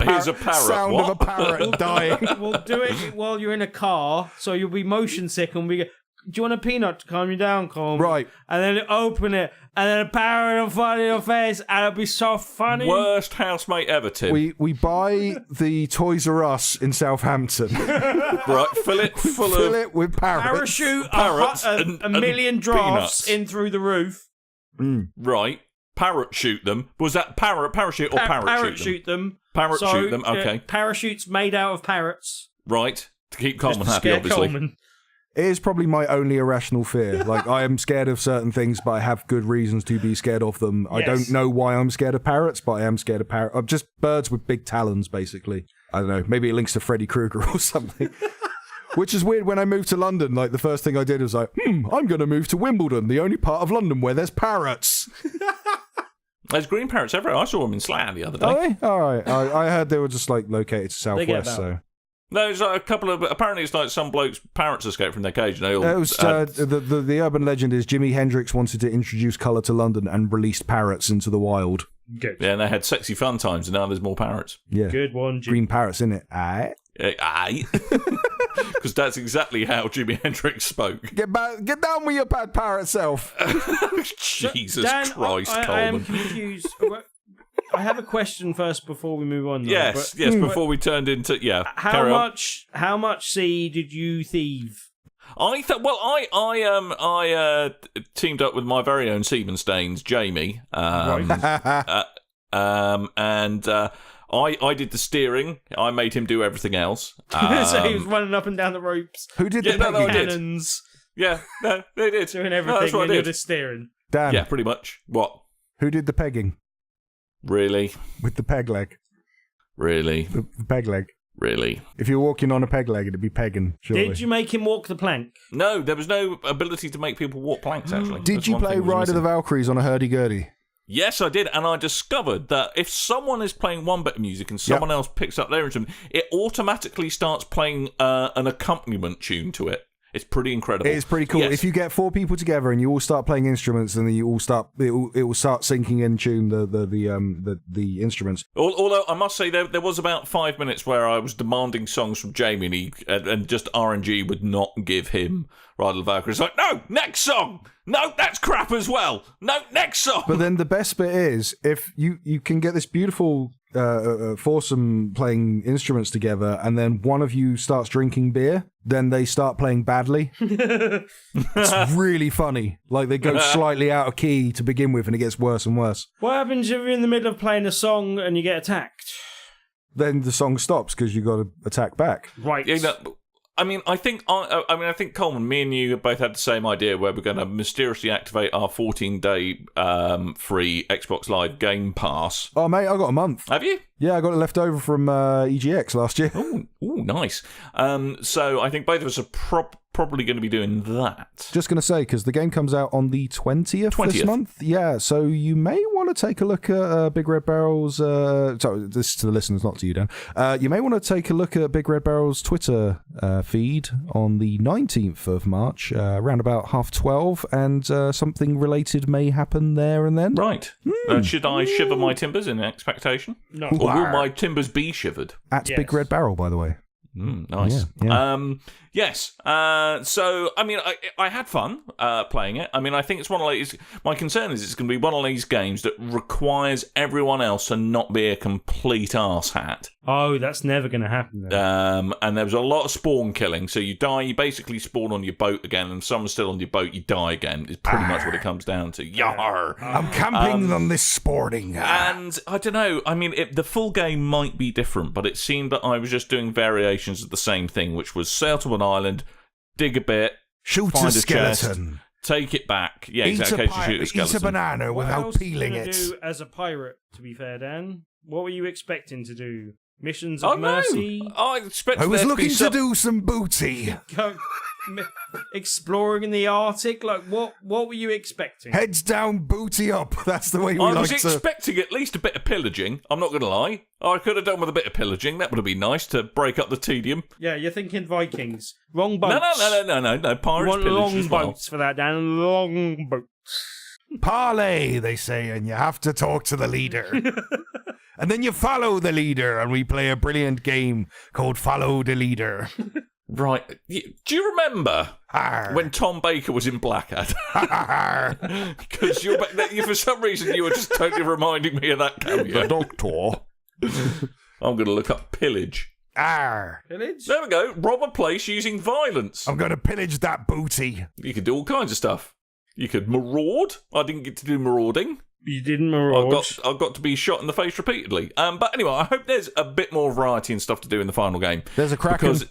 Here's a parrot. Sound of a parrot dying. We'll do it while you're in a car, so you'll be motion sick, and we go, do you want a peanut to calm you down, Coleman? Right. And then open it, and then a parrot will fly in your face, and it'll be so funny. Worst housemate ever, Tim. We buy the Toys R Us in Southampton. Right, fill it with parrots. Parachute a million drafts peanuts in through the roof. Right. Parachute them. Was that parachute or Parachute them. Parachute them, okay. Parachutes made out of parrots. Right. To keep Coleman Just to happy, scare obviously. Coleman. It is probably my only irrational fear. Like, I am scared of certain things, but I have good reasons to be scared of them. Yes. I don't know why I'm scared of parrots, but I am scared of parrots. Just birds with big talons, basically. I don't know. Maybe it links to Freddy Krueger or something. Which is weird. When I moved to London, like, the first thing I did was like, I'm going to move to Wimbledon, the only part of London where there's parrots. There's green parrots everywhere. I saw them in Slough the other day. Are they? All right. I heard they were just, like, located to Southwest, so... No, there's like a couple of... Apparently it's like some blokes' parrots escaped from their cage. And they all, the urban legend is Jimi Hendrix wanted to introduce colour to London and released parrots into the wild. Good. Yeah, and they had sexy fun times, and now there's more parrots. Yeah. Good one, Jim. Green parrots, innit? Aye. Aye. Because that's exactly how Jimi Hendrix spoke. Get down with your bad parrot self. Jesus Dan, Christ, I Coleman. am confused. I have a question first before we move on. Though, yes, before we turned into... Yeah, How much sea did you thieve? I teamed up with my very own Seaman Stains, Jamie. And I did the steering. I made him do everything else. So he was running up and down the ropes. Who did the pegging? Cannons. Yeah, no, they did. Doing everything and you're just steering. Dan. Yeah, pretty much. What? Who did the pegging? Really? With the peg leg. Really? The peg leg. Really? If you're walking on a peg leg, it'd be pegging, surely. Did you make him walk the plank? No, there was no ability to make people walk planks, actually. Did you play Ride of the Valkyries on a hurdy-gurdy? Yes, I did, and I discovered that if someone is playing one bit of music and someone else picks up their instrument, it automatically starts playing an accompaniment tune to it. It's pretty incredible. It's pretty cool. Yes. If you get 4 people together and you all start playing instruments, and then you all start, it will start syncing in tune the instruments. Although I must say there was about 5 minutes where I was demanding songs from Jamie, and just RNG would not give him Ride of the Valkyries. It's like, no, next song. No, that's crap as well. No, next song. But then the best bit is if you can get this beautiful foursome playing instruments together, and then one of you starts drinking beer, then they start playing badly. It's really funny. Like, they go slightly out of key to begin with, and it gets worse and worse. What happens if you're in the middle of playing a song and you get attacked? Then the song stops because you got to attack back. Right. Yeah, I think Coleman, me and you both had the same idea where we're going to mysteriously activate our 14-day free Xbox Live Game Pass. Oh, mate, I got a month. Have you? Yeah, I got it left over from EGX last year. Oh, nice. So I think both of us are probably going to be doing that. Just going to say, because the game comes out on the 20th this month. Yeah, so you may want to take a look at BigRedBarel's... sorry, this is to the listeners, not to you, Dan. You may want to take a look at BigRedBarel's Twitter feed on the 19th of March, around about 12:30, and something related may happen there and then. Right. Should I shiver my timbers in expectation? No. Or will my timbers be shivered? At BigRedBarel, by the way. Nice. Yeah. Yes. So, I mean, I had fun playing it. I mean, I think it's one of these... My concern is it's going to be one of these games that requires everyone else to not be a complete arsehat. Oh, that's never going to happen then. And there was a lot of spawn killing. So you die, you basically spawn on your boat again, and someone's still on your boat, you die again. It's pretty much what it comes down to. Yar! I'm camping on this sporting. And I don't know, I mean, the full game might be different, but it seemed that I was just doing variations of the same thing, which was sail to an island, dig a bit, shoot find a skeleton, chest, take it back. Yeah, exactly. Eat a banana without peeling it. What else are you gonna do as a pirate, to be fair, Dan? What were you expecting to do? Missions of mercy? I was looking to do some booty. Exploring in the Arctic? Like, what were you expecting? Heads down, booty up. That's the way we like to... I was expecting at least a bit of pillaging. I'm not going to lie. I could have done with a bit of pillaging. That would have been nice to break up the tedium. Yeah, you're thinking Vikings. Wrong boats. No. Pirates pillage long as well. boats for that, Dan. Long boats. Parley, they say, and you have to talk to the leader. And then you follow the leader, and we play a brilliant game called Follow the Leader. Right. Do you remember when Tom Baker was in Blackadder? Because for some reason you were just totally reminding me of that cameo. The Doctor. I'm going to look up pillage. Pillage? There we go. Rob a place using violence. I'm going to pillage that booty. You could do all kinds of stuff. You could maraud. I didn't get to do marauding. You didn't maraud. I got to be shot in the face repeatedly. But anyway, I hope there's a bit more variety and stuff to do in the final game. There's a Kraken.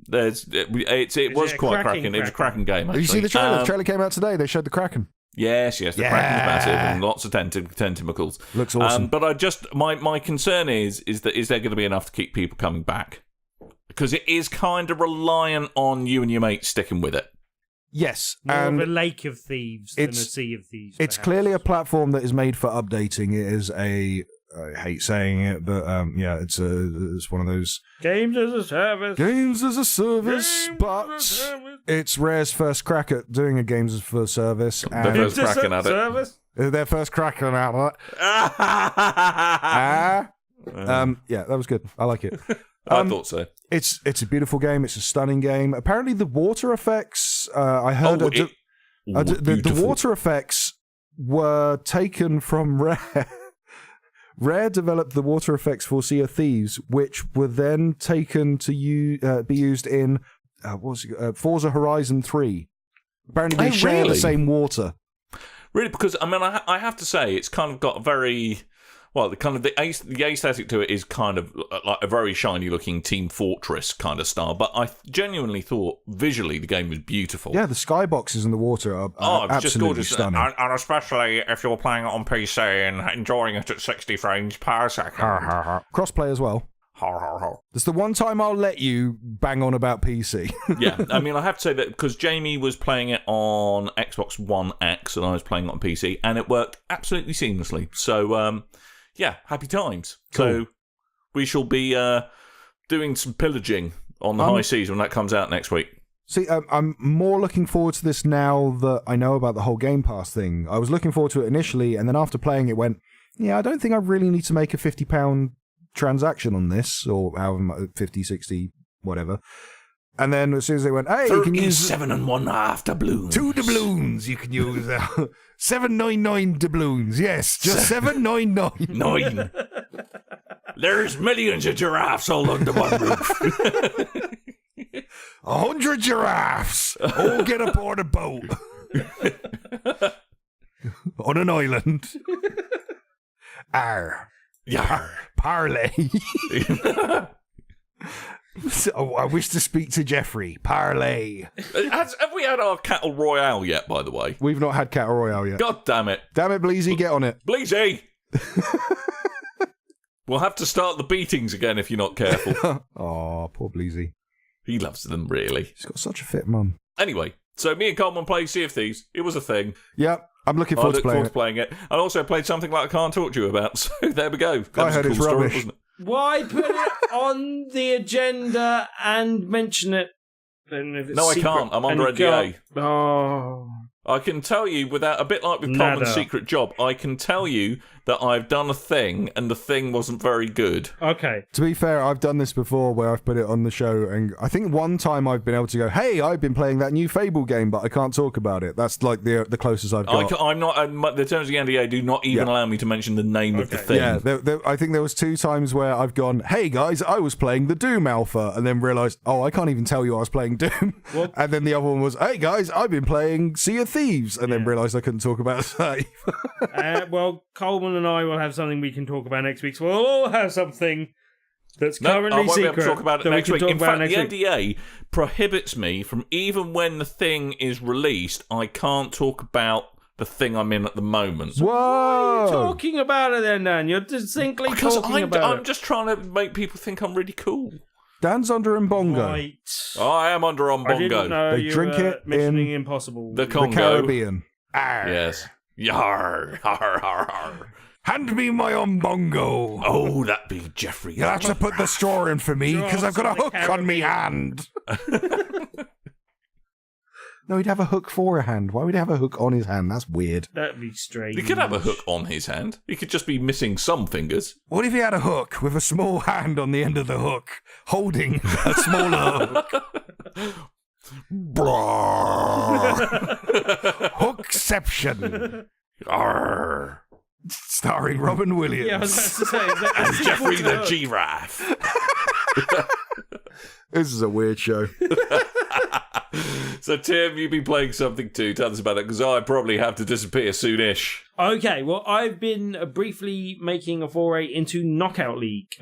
Because it was quite cracking. It was a cracking game, actually. Did you see the trailer? The trailer came out today. They showed the Kraken. Yes. The Kraken's massive and lots of tentacles. Looks awesome. But my concern is there going to be enough to keep people coming back? Because it is kind of reliant on you and your mates sticking with it. Yes, more of a lake of thieves than a sea of thieves. It's clearly a platform that is made for updating. It is I hate saying it, but it's one of those games as a service. It's Rare's first crack at doing a games as a service. Their first cracking at it. Their first cracking at it. Yeah, that was good. I like it. I thought so. It's a beautiful game. It's a stunning game. Apparently, the water effects. I heard the water effects were taken from Rare. Rare developed the water effects for Sea of Thieves, which were then taken to be used in Forza Horizon 3. Apparently, they share the same water. Really, because I mean, I have to say, it's kind of got a very... Well, the aesthetic to it is kind of like a very shiny-looking Team Fortress kind of style, but I genuinely thought visually the game was beautiful. Yeah, the skyboxes in the water are absolutely just gorgeous. Stunning. And especially if you're playing it on PC and enjoying it at 60 frames per second. Crossplay as well. That's the one time I'll let you bang on about PC. Yeah, I mean, I have to say that because Jamie was playing it on Xbox One X and I was playing it on PC, and it worked absolutely seamlessly. So, yeah, happy times. Cool. So we shall be doing some pillaging on the high seas when that comes out next week. See, I'm more looking forward to this now that I know about the whole Game Pass thing. I was looking forward to it initially, and then after playing it went, yeah, I don't think I really need to make a £50 transaction on this, or however much, 50, 60, whatever. And then as soon as they went, hey, you can use 7 1/2 doubloons. 2 doubloons you can use. 799 doubloons. Yes, just 799. 9. There's millions of giraffes all under one roof. 100 giraffes all get aboard a boat on an island. Arr. Yar. Parlay. So I wish to speak to Geoffrey. Parlay. Have we had our Cattle Royale yet, by the way? We've not had Cattle Royale yet. God damn it. Damn it, Bleezy, get on it. Bleezy! We'll have to start the beatings again if you're not careful. Oh, poor Bleezy. He loves them, really. She's got such a fit mum. Anyway, so me and Coleman played Sea of Thieves. It was a thing. Yeah, I'm looking I forward look to forward to playing playing it. I also played something like I can't talk to you about. So there we go. That I was a heard cool it's story, rubbish. wasn't it? Why put it on the agenda and mention it? No, I can't. I'm under NDA. Oh. I can tell you, without a bit like with Coleman's secret job, I can tell you that I've done a thing and the thing wasn't very good. Okay. To be fair, I've done this before where I've put it on the show, and I think one time I've been able to go, hey, I've been playing that new Fable game, but I can't talk about it. That's like the closest I've got. I'm not. The terms of the NDA do not even allow me to mention the name of the thing. Yeah, I think there was 2 times where I've gone, hey guys, I was playing the Doom Alpha, and then realised, oh, I can't even tell you I was playing Doom. What? And then the other one was, hey guys, I've been playing Sea of Thieves, and then realised I couldn't talk about that. Well, Coleman and I will have something we can talk about next week, so we'll all have something that's currently I won't secret. be able to talk about it next week. In fact, the week. NDA prohibits me from, even when the thing is released, I can't talk about the thing I'm in at the moment. Whoa! What are you talking about it then, Dan? You're distinctly talking about it. I'm just trying to make people think I'm really cool. Dan's under Mbongo. Right. I am under Mbongo. I didn't know They you drink were it mentioning in Impossible. the The Congo. Caribbean. Yes. Yar, har, har, har. Hand me my Mbongo. Oh, that be Geoffrey. You'll have to put the straw in for me, because I've got a hook on me hand. No, he'd have a hook for a hand. Why would he have a hook on his hand? That's weird. That'd be strange. He could have a hook on his hand. He could just be missing some fingers. What if he had a hook with a small hand on the end of the hook, holding a smaller hook? Hookception. Arr. Starring Robin Williams. Yeah, I was about to say, is that And Geoffrey the giraffe. This is a weird show. So, Tim, you've been playing something too. Tell us about it, because I probably have to disappear soonish. Okay, well, I've been briefly making a foray into Knockout League,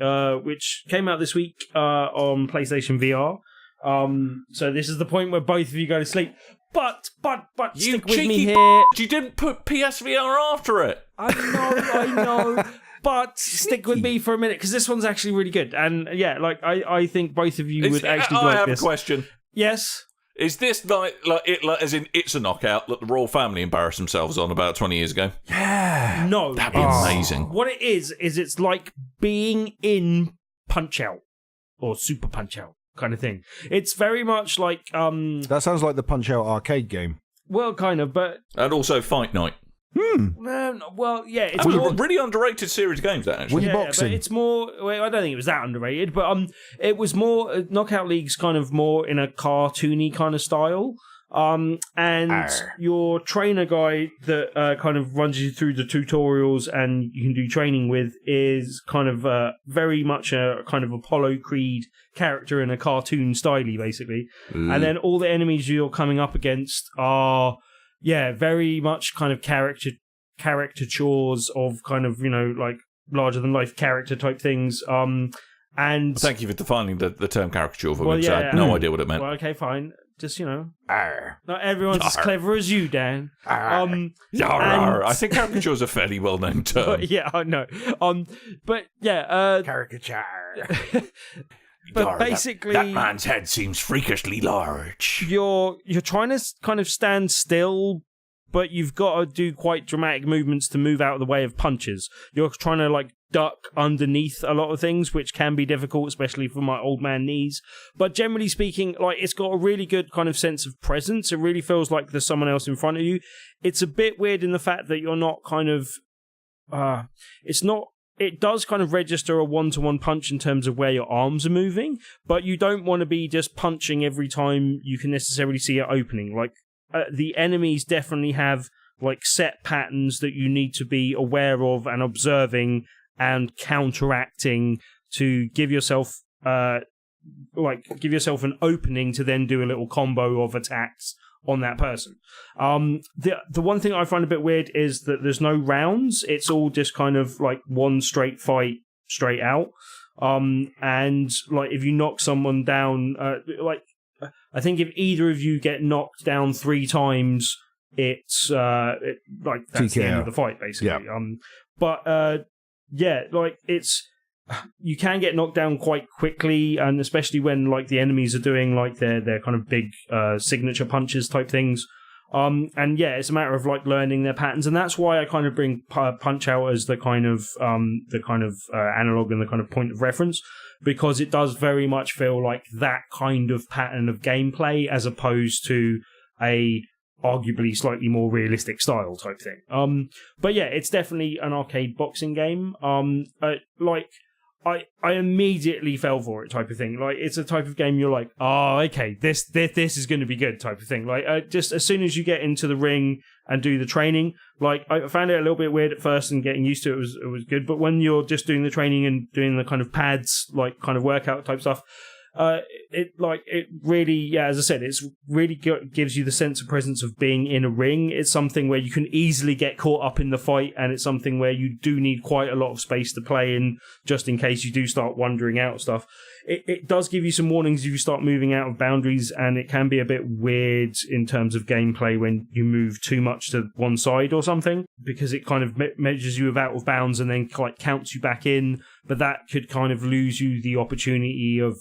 which came out this week on PlayStation VR. So this is the point where both of you go to sleep. But You stick with cheeky me here. You didn't put PSVR after it. I know. But stick with me for a minute, because this one's actually really good. And yeah, like I think both of you would actually I like have this. a question. Yes. Is this like as in it's a knockout that the royal family embarrassed themselves on about 20 years ago? Yeah. No. That'd be amazing. What it is it's like being in Punch-Out or Super Punch-Out kind of thing. It's very much like That sounds like the Punch-Out arcade game. well, kind of, but And also Fight Night. well, yeah, it's That was more a really underrated series of games, that, actually. Wii boxing. but it's more. Well, I don't think it was that underrated, but it was more. Knockout League's kind of more in a cartoony kind of style. And your trainer guy that kind of runs you through the tutorials and you can do training with is kind of very much a kind of Apollo Creed character in a cartoon styley, basically. And then all the enemies you're coming up against are, very much kind of caricatures of kind of, like larger than life character type things. And Thank you for defining the term caricature for me, Well, because I yeah, had no idea what it meant. well, okay, fine. Just, Arr. not everyone's as Arr. clever as you, Dan. Yarr, and- I think caricature is a fairly well-known term. But, yeah, I know. But yeah, Caricature. but Yarr, basically, that man's head seems freakishly large. you're trying to kind of stand still, but you've got to do quite dramatic movements to move out of the way of punches. You're trying to like duck underneath a lot of things, which can be difficult, especially for my old man knees. But generally speaking, like it's got a really good kind of sense of presence. It really feels like there's someone else in front of you. It's a bit weird in the fact that you're not kind of, it does kind of register a one-to-one punch in terms of where your arms are moving, but you don't want to be just punching every time you can necessarily see it opening. Like, the enemies definitely have like set patterns that you need to be aware of and observing and counteracting to give yourself an opening to then do a little combo of attacks on that person. The one thing I find a bit weird is that there's no rounds. It's all just kind of like one straight fight straight out. And like if you knock someone down, I think if either of you get knocked down 3 times, it's that's TKO. the end of the fight, basically. Yeah. Like it's you can get knocked down quite quickly, and especially when like the enemies are doing like their kind of big signature punches type things. And yeah, it's a matter of like learning their patterns, and that's why I kind of bring Punch Out as the kind of analog and the kind of point of reference, because it does very much feel like that kind of pattern of gameplay as opposed to a arguably slightly more realistic style type thing. But yeah, it's definitely an arcade boxing game. I immediately fell for it type of thing. Like, it's a type of game you're like, oh, okay, this is going to be good type of thing. Like, just as soon as you get into the ring and do the training, like, I found it a little bit weird at first, and getting used to it was good. But when you're just doing the training and doing the kind of pads, like kind of workout type stuff, it really, yeah, as I said, it's really gives you the sense of presence of being in a ring. It's something where you can easily get caught up in the fight, and it's something where you do need quite a lot of space to play in, just in case you do start wandering out stuff. It does give you some warnings if you start moving out of boundaries, and it can be a bit weird in terms of gameplay when you move too much to one side or something, because it kind of measures you out of bounds and then like counts you back in. But that could kind of lose you the opportunity of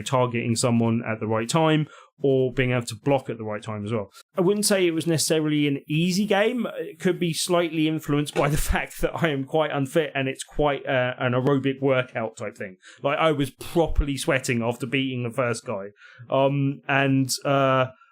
targeting someone at the right time, or being able to block at the right time as well. I wouldn't say it was necessarily an easy game. It could be slightly influenced by the fact that I am quite unfit, and it's quite an aerobic workout type thing. Like, I was properly sweating after beating the first guy.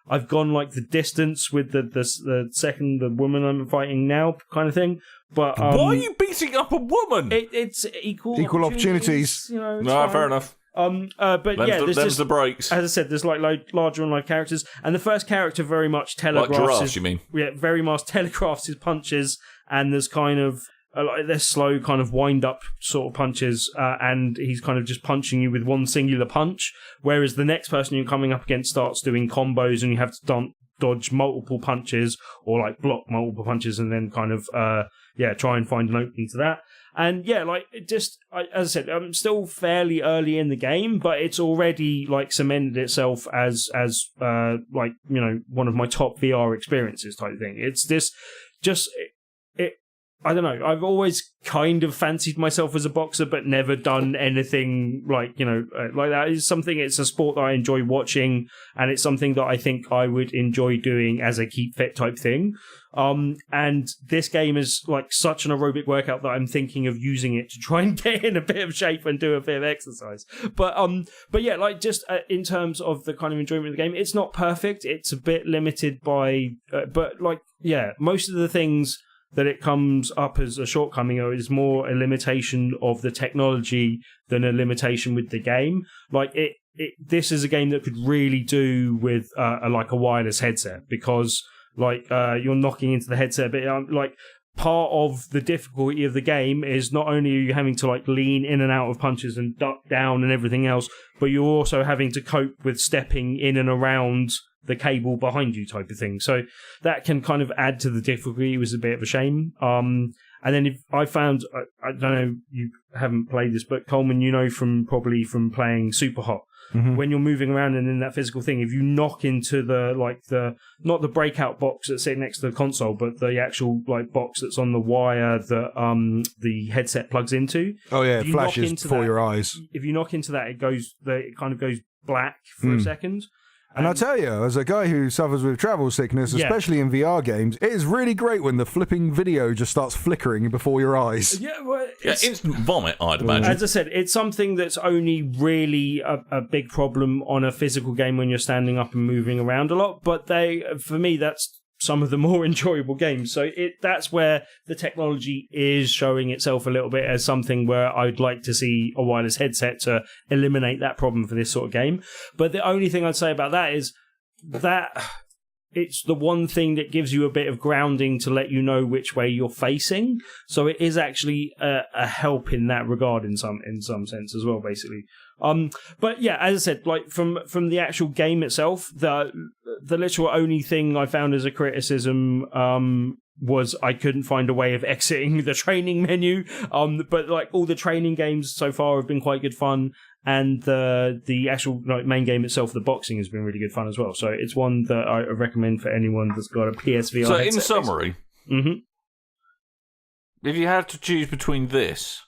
I've gone like the distance with the woman I'm fighting now kind of thing. But why are you beating up a woman? It's equal opportunities. No, fair enough. There's the breaks. As I said, there's like larger and larger characters, and the first character very much telegraphs. Like giraffes, you mean? Yeah, very much telegraphs his punches, and there's kind of they're slow, kind of wind up sort of punches, and he's kind of just punching you with one singular punch. Whereas the next person you're coming up against starts doing combos, and you have to dodge multiple punches or like block multiple punches, and then kind of try and find an opening to that. And yeah, like, as I said, I'm still fairly early in the game, but it's already like cemented itself as one of my top VR experiences type thing. It's this I don't know. I've always kind of fancied myself as a boxer, but never done anything like that. It's a sport that I enjoy watching, and it's something that I think I would enjoy doing as a keep fit type thing. And this game is like such an aerobic workout that I'm thinking of using it to try and get in a bit of shape and do a bit of exercise. But yeah, like, just in terms of the kind of enjoyment of the game, it's not perfect. It's a bit limited by, but like, yeah, most of the things that it comes up as a shortcoming is more a limitation of the technology than a limitation with the game. Like, this is a game that could really do with a wireless headset, because like you're knocking into the headset, but like, part of the difficulty of the game is not only are you having to like lean in and out of punches and duck down and everything else, but you're also having to cope with stepping in and around the cable behind you type of thing. So that can kind of add to the difficulty. It was a bit of a shame. And then if I found, I don't know, you haven't played this, but Coleman, probably from playing Super Hot, when you're moving around and in that physical thing, if you knock into not the breakout box that's sitting next to the console, but the actual like box that's on the wire that the headset plugs into. Oh yeah, it flashes before your eyes. If you knock into that, it kind of goes black for a second. And I tell you, as a guy who suffers with travel sickness, especially in VR games, it is really great when the flipping video just starts flickering before your eyes. Yeah, instant vomit, I'd imagine. As I said, it's something that's only really a big problem on a physical game when you're standing up and moving around a lot. But for me, that's some of the more enjoyable games. So that's where the technology is showing itself a little bit as something where I'd like to see a wireless headset to eliminate that problem for this sort of game. But the only thing I'd say about that is that it's the one thing that gives you a bit of grounding to let you know which way you're facing. So it is actually a help in that regard in some sense as well, basically. But yeah, as I said, like from the actual game itself, the literal only thing I found as a criticism was I couldn't find a way of exiting the training menu. But like, all the training games so far have been quite good fun, and the actual main game itself, the boxing, has been really good fun as well. So it's one that I recommend for anyone that's got a PSVR. So in summary, if you had to choose between this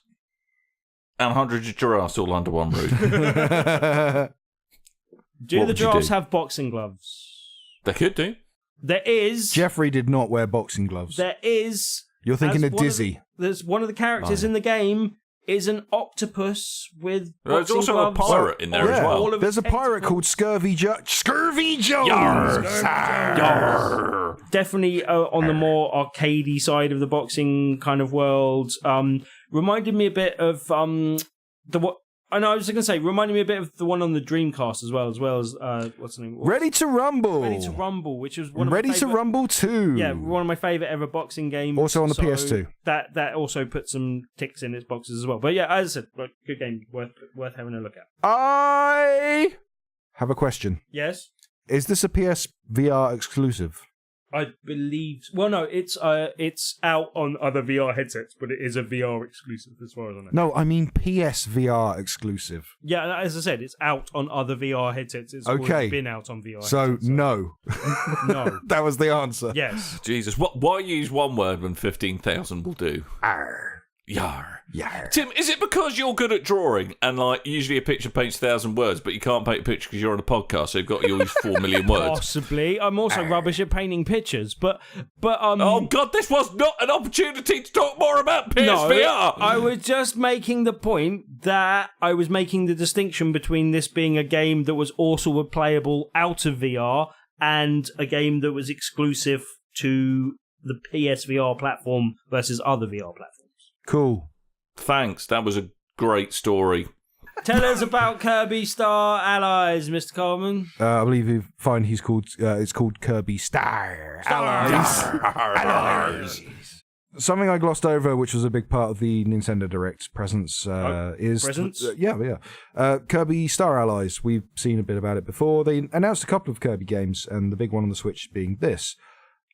and hundreds of giraffes all under one roof. Do the giraffes have boxing gloves? They could do. There is. Geoffrey did not wear boxing gloves. There is. You're thinking of Dizzy. There's one of the characters in the game is an octopus with. There's also gloves. a pirate in there as well. There's a pirate called Scurvy Jones. Definitely on the more arcadey side of the boxing kind of world. Reminded me a bit of reminded me a bit of the one on the Dreamcast as well as what's the name? Ready to Rumble. Ready to Rumble, which was one of Ready my to Rumble 2. Yeah, one of my favourite ever boxing games. Also on the PS2. That also put some ticks in its boxes as well. But yeah, as I said, good game, worth having a look at. I have a question. Yes? Is this a PS VR exclusive? I believe. Well, no, it's out on other VR headsets, but it is a VR exclusive as far as I know. No, I mean PS VR exclusive. Yeah, as I said, it's out on other VR headsets. It's already been out on VR. So no, no, that was the answer. Yes. Jesus, why use one word when 15,000 will do? Arr. Yar. Yar. Tim, is it because you're good at drawing and usually a picture paints 1,000 words, but you can't paint a picture because you're on a podcast, so you've got to use 4 million words? Possibly. I'm also rubbish at painting pictures, but oh God, this was not an opportunity to talk more about PSVR. No, I was just making the point that I was making the distinction between this being a game that was also playable out of VR and a game that was exclusive to the PSVR platform versus other VR platforms. Cool. Thanks. That was a great story. Tell us about Kirby Star Allies, Mr. Coleman. I believe you find it's called Kirby Star Allies. Something I glossed over, which was a big part of the Nintendo Direct presence, is presence? Kirby Star Allies. We've seen a bit about it before. They announced a couple of Kirby games, and the big one on the Switch being this.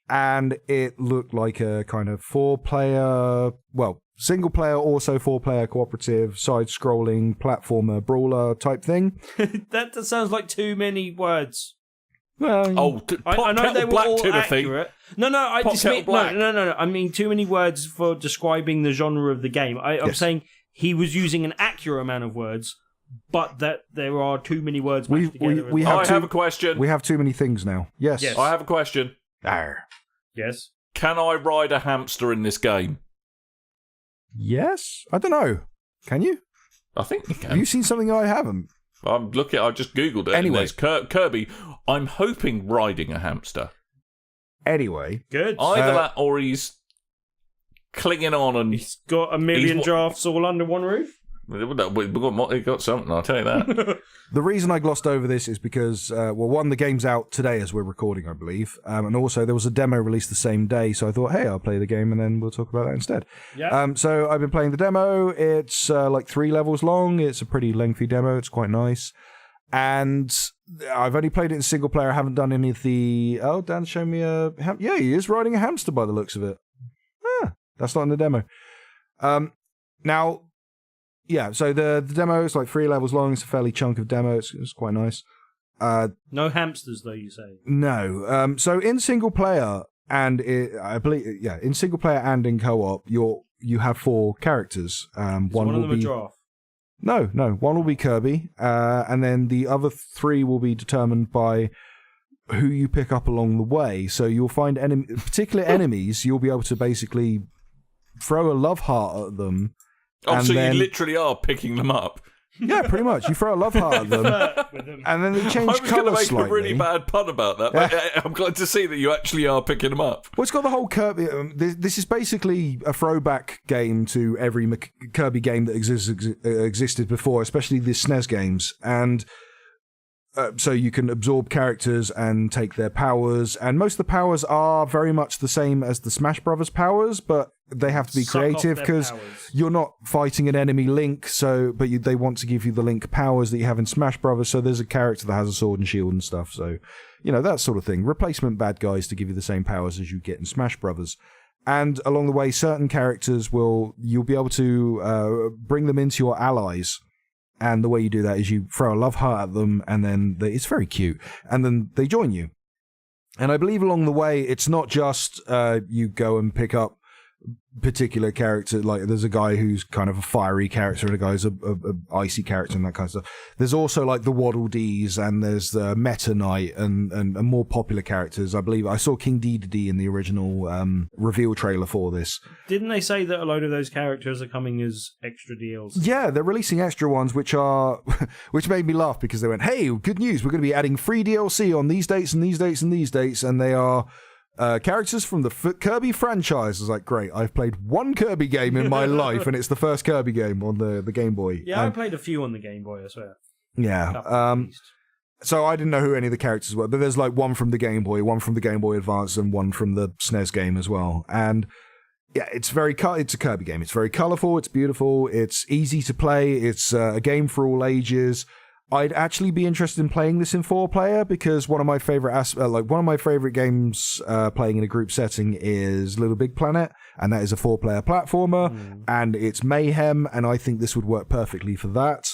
And it looked like a kind of single player, also 4-player cooperative, side-scrolling platformer brawler type thing. That sounds like too many words. Well, I know they were Black all Timothy. accurate. No. I mean too many words for describing the genre of the game. I'm saying he was using an accurate amount of words, but that there are too many words matched together. I have a question. We have too many things now. Yes. I have a question. Yes. Can I ride a hamster in this game? Yes? I don't know. Can you? I think you can. Have you seen something I haven't? I'm looking. I just googled it. Anyway, and there's Kirby. I'm hoping riding a hamster. Anyway, good. Either that, or he's clinging on, and he's got a million drafts all under one roof. We've got something. I'll tell you that. The reason I glossed over this is because, one, the game's out today as we're recording, I believe, and also there was a demo released the same day, so I thought, hey, I'll play the game and then we'll talk about that instead. Yeah. So I've been playing the demo. It's 3 levels long. It's a pretty lengthy demo. It's quite nice. And I've only played it in single player. I haven't done any of the... Oh, Dan's showing me a... Yeah, he is riding a hamster by the looks of it. That's not in the demo. Now... Yeah, so the demo is 3 levels long. It's a fairly chunk of demo. It's quite nice. No hamsters, though, you say? No. So in single player and in single player and in co-op, you have 4 characters. One of them a giraffe? No. One will be Kirby, and then the other 3 will be determined by who you pick up along the way. So you'll find particular enemies. You'll be able to basically throw a love heart at them. Oh, so you literally are picking them up? Yeah, pretty much. You throw a love heart at them, and then they change colour slightly. I was going to make a really bad pun about that, but I'm glad to see that you actually are picking them up. Well, it's got the whole Kirby... this is basically a throwback game to every Kirby game that existed before, especially the SNES games, and... so you can absorb characters and take their powers, and most of the powers are very much the same as the Smash Brothers powers, but they have to be creative because you're not fighting an enemy Link, but they want to give you the Link powers that you have in Smash Brothers, so there's a character that has a sword and shield and stuff, so, that sort of thing. Replacement bad guys to give you the same powers as you get in Smash Brothers. And along the way, certain characters you'll be able to bring them into your allies. And the way you do that is you throw a love heart at them, and then it's very cute. And then they join you. And I believe along the way, it's not just you go and pick up particular character. Like there's a guy who's kind of a fiery character and a guy who's a icy character and that kind of stuff. There's also like the Waddle Dees and there's the Meta Knight and more popular characters. I believe I saw King Dedede in the original reveal trailer for this. Didn't they say that a load of those characters are coming as extra deals? Yeah, they're releasing extra ones, which made me laugh because they went, "Hey, good news! We're going to be adding free DLC on these dates and these dates and these dates," and they are. Characters from the Kirby franchise. I was like, great, I've played one Kirby game in my life, and it's the first Kirby game on the Game Boy. Yeah, I played a few on the Game Boy, I swear. Yeah. So I didn't know who any of the characters were, but there's like one from the Game Boy, one from the Game Boy Advance, and one from the SNES game as well. And yeah, it's a Kirby game. It's very colourful, it's beautiful, it's easy to play, it's a game for all ages. I'd actually be interested in playing this in 4-player because one of my favorite games playing in a group setting is Little Big Planet, and that is a 4-player platformer, and it's mayhem, and I think this would work perfectly for that.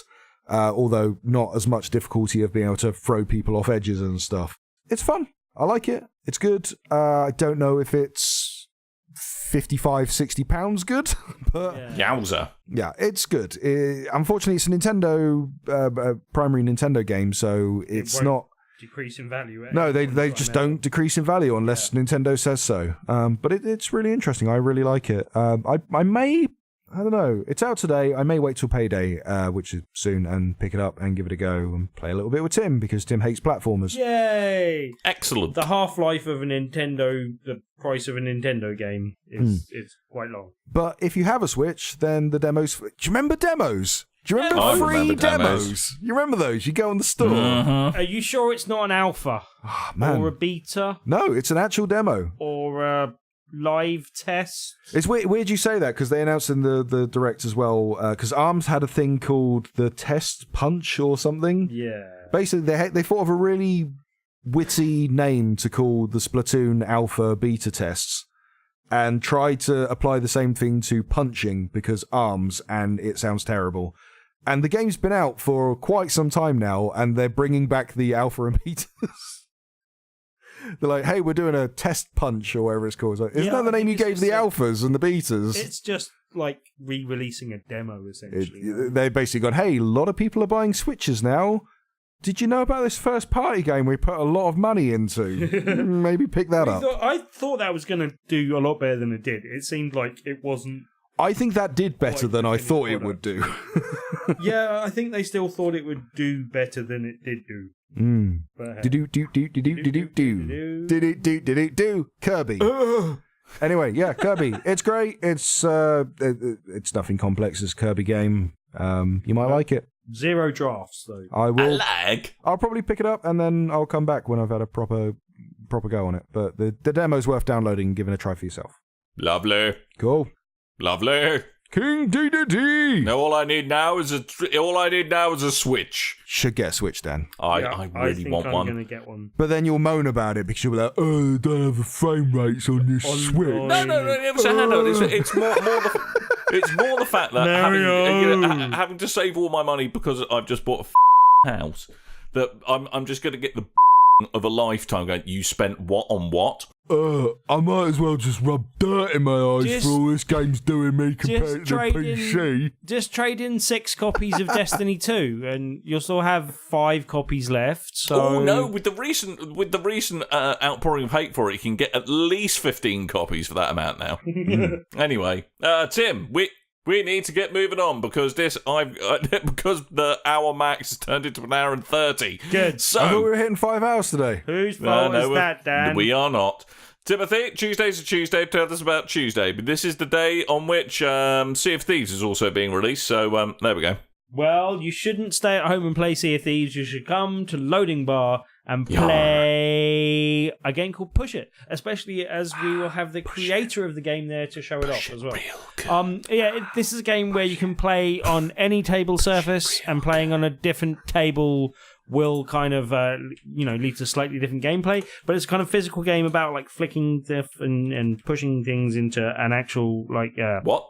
Although not as much difficulty of being able to throw people off edges and stuff. It's fun. I like it. It's good. I don't know if it's £55-60 good, but Yowza. Yeah, it's good. Unfortunately, it's a Nintendo primary Nintendo game, so it's not decrease in value. No, they just don't decrease in value unless Nintendo says so. But it's really interesting. I really like it. I don't know. It's out today. I may wait till payday, which is soon, and pick it up and give it a go and play a little bit with Tim because Tim hates platformers. Yay! Excellent. The half-life of a Nintendo, the price of a Nintendo game is quite long. But if you have a Switch, then the demos. Do you remember demos? Do you remember free demos? You remember those? You go in the store. Are you sure it's not an alpha? Oh, man. Or a beta? No, it's an actual demo. Or a live test? It's weird you say that because they announced in the direct as well, because ARMS had a thing called the Test Punch or something. Yeah. Basically, they thought of a really witty name to call the Splatoon alpha beta tests and tried to apply the same thing to punching because ARMS, and it sounds terrible. And the game's been out for quite some time now, and they're bringing back the alpha and betas. They're like, hey, we're doing a test punch or whatever it's called. Like, isn't that the name you gave the alphas and the betas? It's just like re-releasing a demo, essentially. They basically gone, hey, a lot of people are buying Switches now. Did you know about this first-party game we put a lot of money into? Maybe pick that up. I thought that was going to do a lot better than it did. It seemed like it wasn't... I think that did better than I thought it would do. Yeah, I think they still thought it would do better than it did do. Kirby. Anyway, yeah, Kirby. It's great. It's nothing complex. It's a Kirby game. You might like it. 0 drafts though. I will. I'll probably pick it up and then I'll come back when I've had a proper go on it. But the demo's worth downloading and giving a try for yourself. Lovely. Cool. Lovely. King Dedede. No, all I need now is a Switch. Should get a Switch, Dan. I really want one. I'm gonna get one. But then you'll moan about it because you'll be like, oh, I don't have the frame rates on this Switch. No. It's more the fact that having to save all my money because I've just bought a house that I'm just going to get the of a lifetime going, you spent what on what? I might as well just rub dirt in my eyes for all this game's doing me compared to the PC. Just trade in 6 copies of Destiny 2 and you'll still have 5 copies left. So... Oh no, with the recent outpouring of hate for it, you can get at least 15 copies for that amount now. Anyway, Tim, we need to get moving on because because the hour max has turned into an hour and 30. Good. So I thought we were hitting 5 hours today. Whose fault is that, Dan? We are not. Timothy, Tuesday's a Tuesday. Tell us about Tuesday. But this is the day on which Sea of Thieves is also being released. So there we go. Well, you shouldn't stay at home and play Sea of Thieves. You should come to Loading Bar and play a game called Push It, especially as we will have the creator of the game there to show it off as well. This is a game where you can play on any table surface, and playing on a different table will kind of lead to slightly different gameplay, but it's a kind of physical game about like flicking stuff and pushing things into an actual what?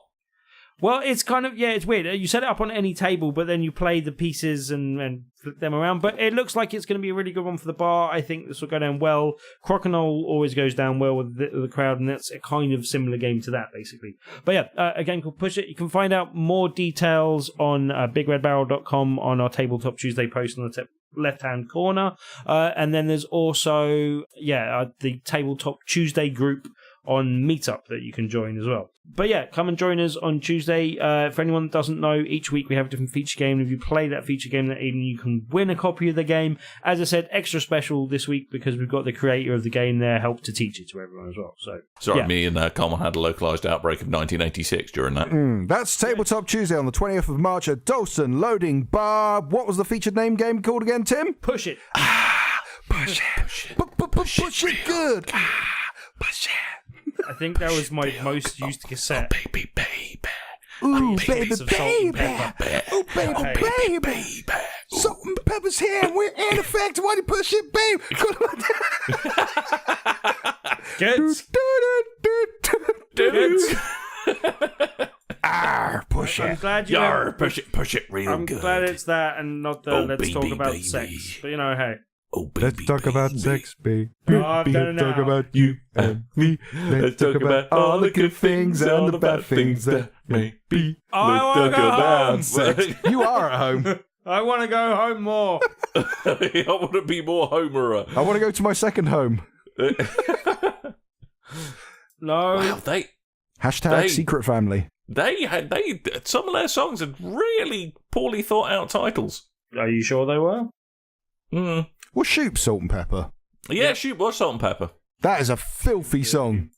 Well, it's kind of, it's weird. You set it up on any table, but then you play the pieces and flip them around. But it looks like it's going to be a really good one for the bar. I think this will go down well. Crokinole always goes down well with the crowd, and that's a kind of similar game to that, basically. But yeah, a game called Push It. You can find out more details on BigRedBarel.com on our Tabletop Tuesday post on the left-hand corner. And then there's also, the Tabletop Tuesday group on Meetup that you can join as well. But yeah, come and join us on Tuesday. For anyone that doesn't know, each week we have a different feature game. If you play that feature game that evening, you can win a copy of the game. As I said, extra special this week because we've got the creator of the game there, help to teach it to everyone as well. So sorry, me and Coleman had a localised outbreak of 1986 during that. That's Tabletop Tuesday on the 20th of March at Dalston Loading Bar. What was the featured name game called again, Tim? Push It. Push it. Push it good. Push it. I think that was my most used cassette. Oh, baby. Ooh, baby. Oh, baby. Salt and pepper's here, and we're in effect. Why do you push it, babe? Good. Push it. I'm glad you know, push it real I'm good. glad it's that and not the let's talk about baby. sex. But hey. Oh, baby, let's talk about sex, baby. I've done it now. Talk about you and me. Let's talk about all the good things and the bad things that may be. I want to go home. Sex. You are at home. I want to go home more. I want to be more Homerer. I want to go to my second home. No. Wow, Hashtag secret family. They some of their songs had really poorly thought out titles. Are you sure they were? Well, Shoop, Salt and Pepper. Yeah, Shoop was Salt and Pepper. That is a filthy song.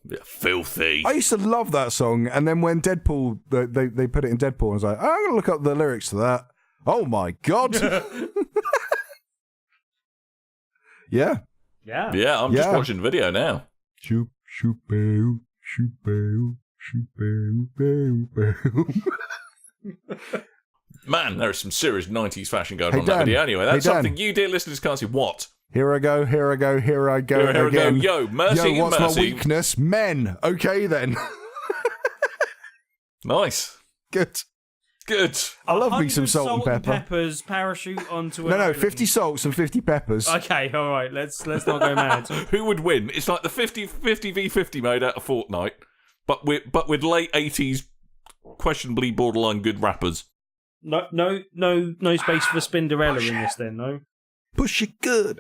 Yeah, filthy. I used to love that song, and then when Deadpool, they put it in Deadpool, I was like, I'm going to look up the lyrics to that. Oh my God. Yeah. Yeah, I'm just watching the video now. Shoop, shoop, boo, shoop, boo, shoop, boo, boo, boo. Man, there is some serious 90s fashion going on in Dan, that video. Anyway, that's Dan. something you, dear listeners, can't see. What? Here I go again. Here I go. Yo, mercy Yo, what's mercy. my weakness? Men. Okay, then. Nice. Good. I love me some salt and pepper. Peppers parachute onto No, 50 salts and 50 peppers. Okay, all right. Let's not go mad. Who would win? It's like the 50 v50 made out of Fortnite, but with late 80s, questionably borderline good rappers. No space for Spinderella in this. Then no. Push it good.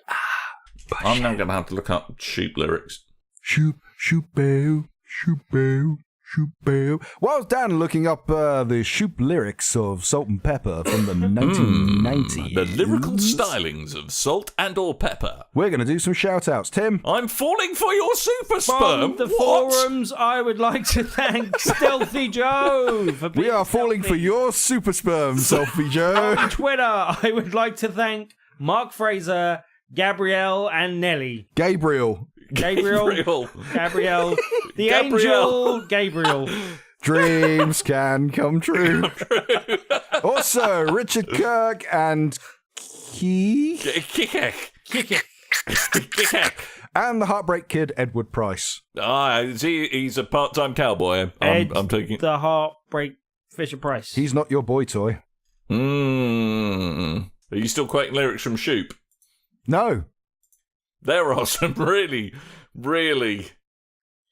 I'm now going to have to look up Shoop lyrics. Shoop, shoop, boo, shoop, boo, shoop, boo. While Dan looking up the Shoop lyrics of Salt and Pepper from the 1990s. The lyrical stylings of Salt and or Pepper. We're going to do some shout-outs. Tim? I'm falling for your super sperm. From the forums, I would like to thank Stealthy Joe for being We are falling for your super sperm, Stealthy Joe. On Twitter, I would like to thank Mark Fraser, Gabrielle, and Nelly. Gabriel. Gabrielle. The Gabrielle. angel Gabriel. Dreams can come true. Also, Richard Kirk and Kikek. and the Heartbreak Kid, Edward Price. He's a part-time cowboy. I'm taking the Heartbreak Fisher Price. He's not your boy toy. Are you still quoting lyrics from Shoop? No. There are some really, really...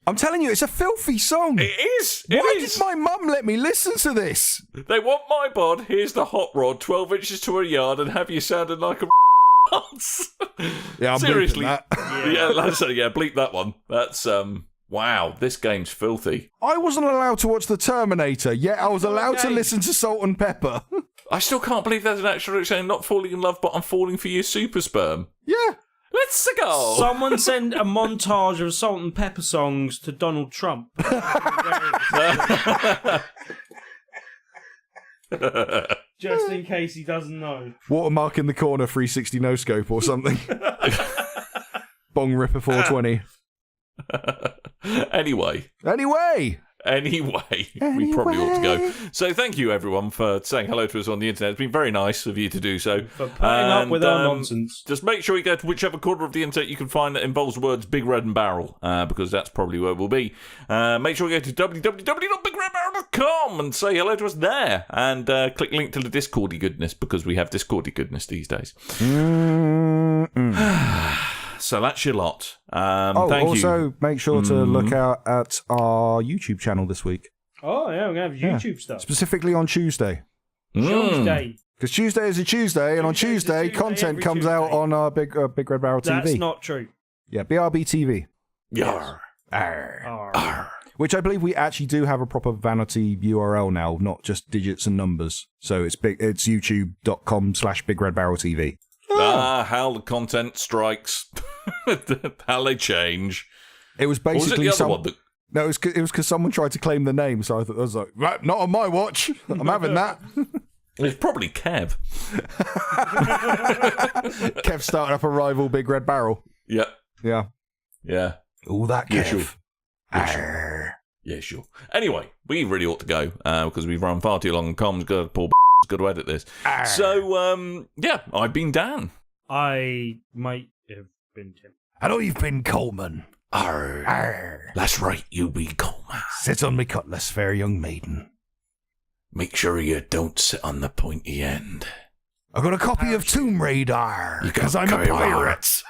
I'm telling you, it's a filthy song. It is. Why did my mum let me listen to this? They want my bod. Here's the hot rod, 12 inches to a yard, and have you sounding like a dance. Yeah, I'm seriously. That. Bleep that one. That's wow. This game's filthy. I wasn't allowed to watch The Terminator, yet I was allowed to listen to Salt and Pepper. I still can't believe there's an actual lyric saying not falling in love, but I'm falling for you, super sperm. Yeah. Let's go. Someone send a montage of Salt and Pepper songs to Donald Trump. Just in case he doesn't know. Watermark in the corner, 360 no scope or something. Bong Ripper 420. Anyway, Anyway, we probably ought to go. So thank you, everyone, for saying hello to us on the internet. It's been very nice of you to do so. For putting up with our nonsense. Just make sure you go to whichever corner of the internet you can find that involves the words Big Red and Barrel, because that's probably where we'll be. Make sure you go to www.bigredbarel.com and say hello to us there. And click link to the Discordy goodness, because we have Discordy goodness these days. So that's your lot. Thank you. Make sure to look out at our YouTube channel this week. Oh, yeah, we're going to have YouTube stuff. Specifically on Tuesday. Tuesday. Because Tuesday is a Tuesday, and on Tuesday, content comes out on our Big Red Barrel TV. That's not true. Yeah, BRB TV. Yar. Arr. Which I believe we actually do have a proper vanity URL now, not just digits and numbers. So it's youtube.com/BigRedBarelTV. How the content strikes. How they change. It was basically the other one that... No, it was because someone tried to claim the name, so I was like, right, not on my watch. I'm having that. It's probably Kev. Kev started up a rival Big Red Barrel. Yeah. All that Kev. Yeah, sure. Anyway, we really ought to go because we've run far too long and Com's got Paul got to edit this. So, I've been Dan. I might have been Tim. I know you've been Coleman. Arr. That's right, you be Coleman. Sit on me cutlass, fair young maiden. Make sure you don't sit on the pointy end. I got a copy of Tomb Raider because I'm a pirate.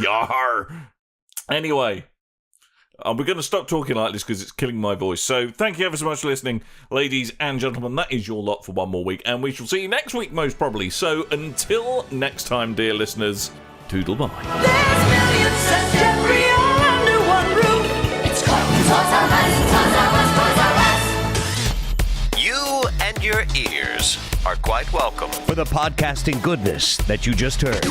Yar. Anyway, we're going to stop talking like this because it's killing my voice. So thank you ever so much for listening, ladies and gentlemen. That is your lot for one more week, and we shall see you next week most probably. So until next time, dear listeners, toodle bye. There's millions said Geoffrey all under one roof. It's called Souls Amiibo. You and your ears are quite welcome. For the podcasting goodness that you just heard.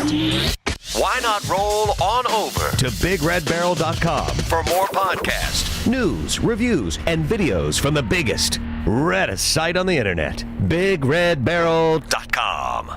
Why not roll on over To BigRedBarel.com for more podcasts? news, reviews, and videos from the biggest, reddest site on the internet, BigRedBarel.com.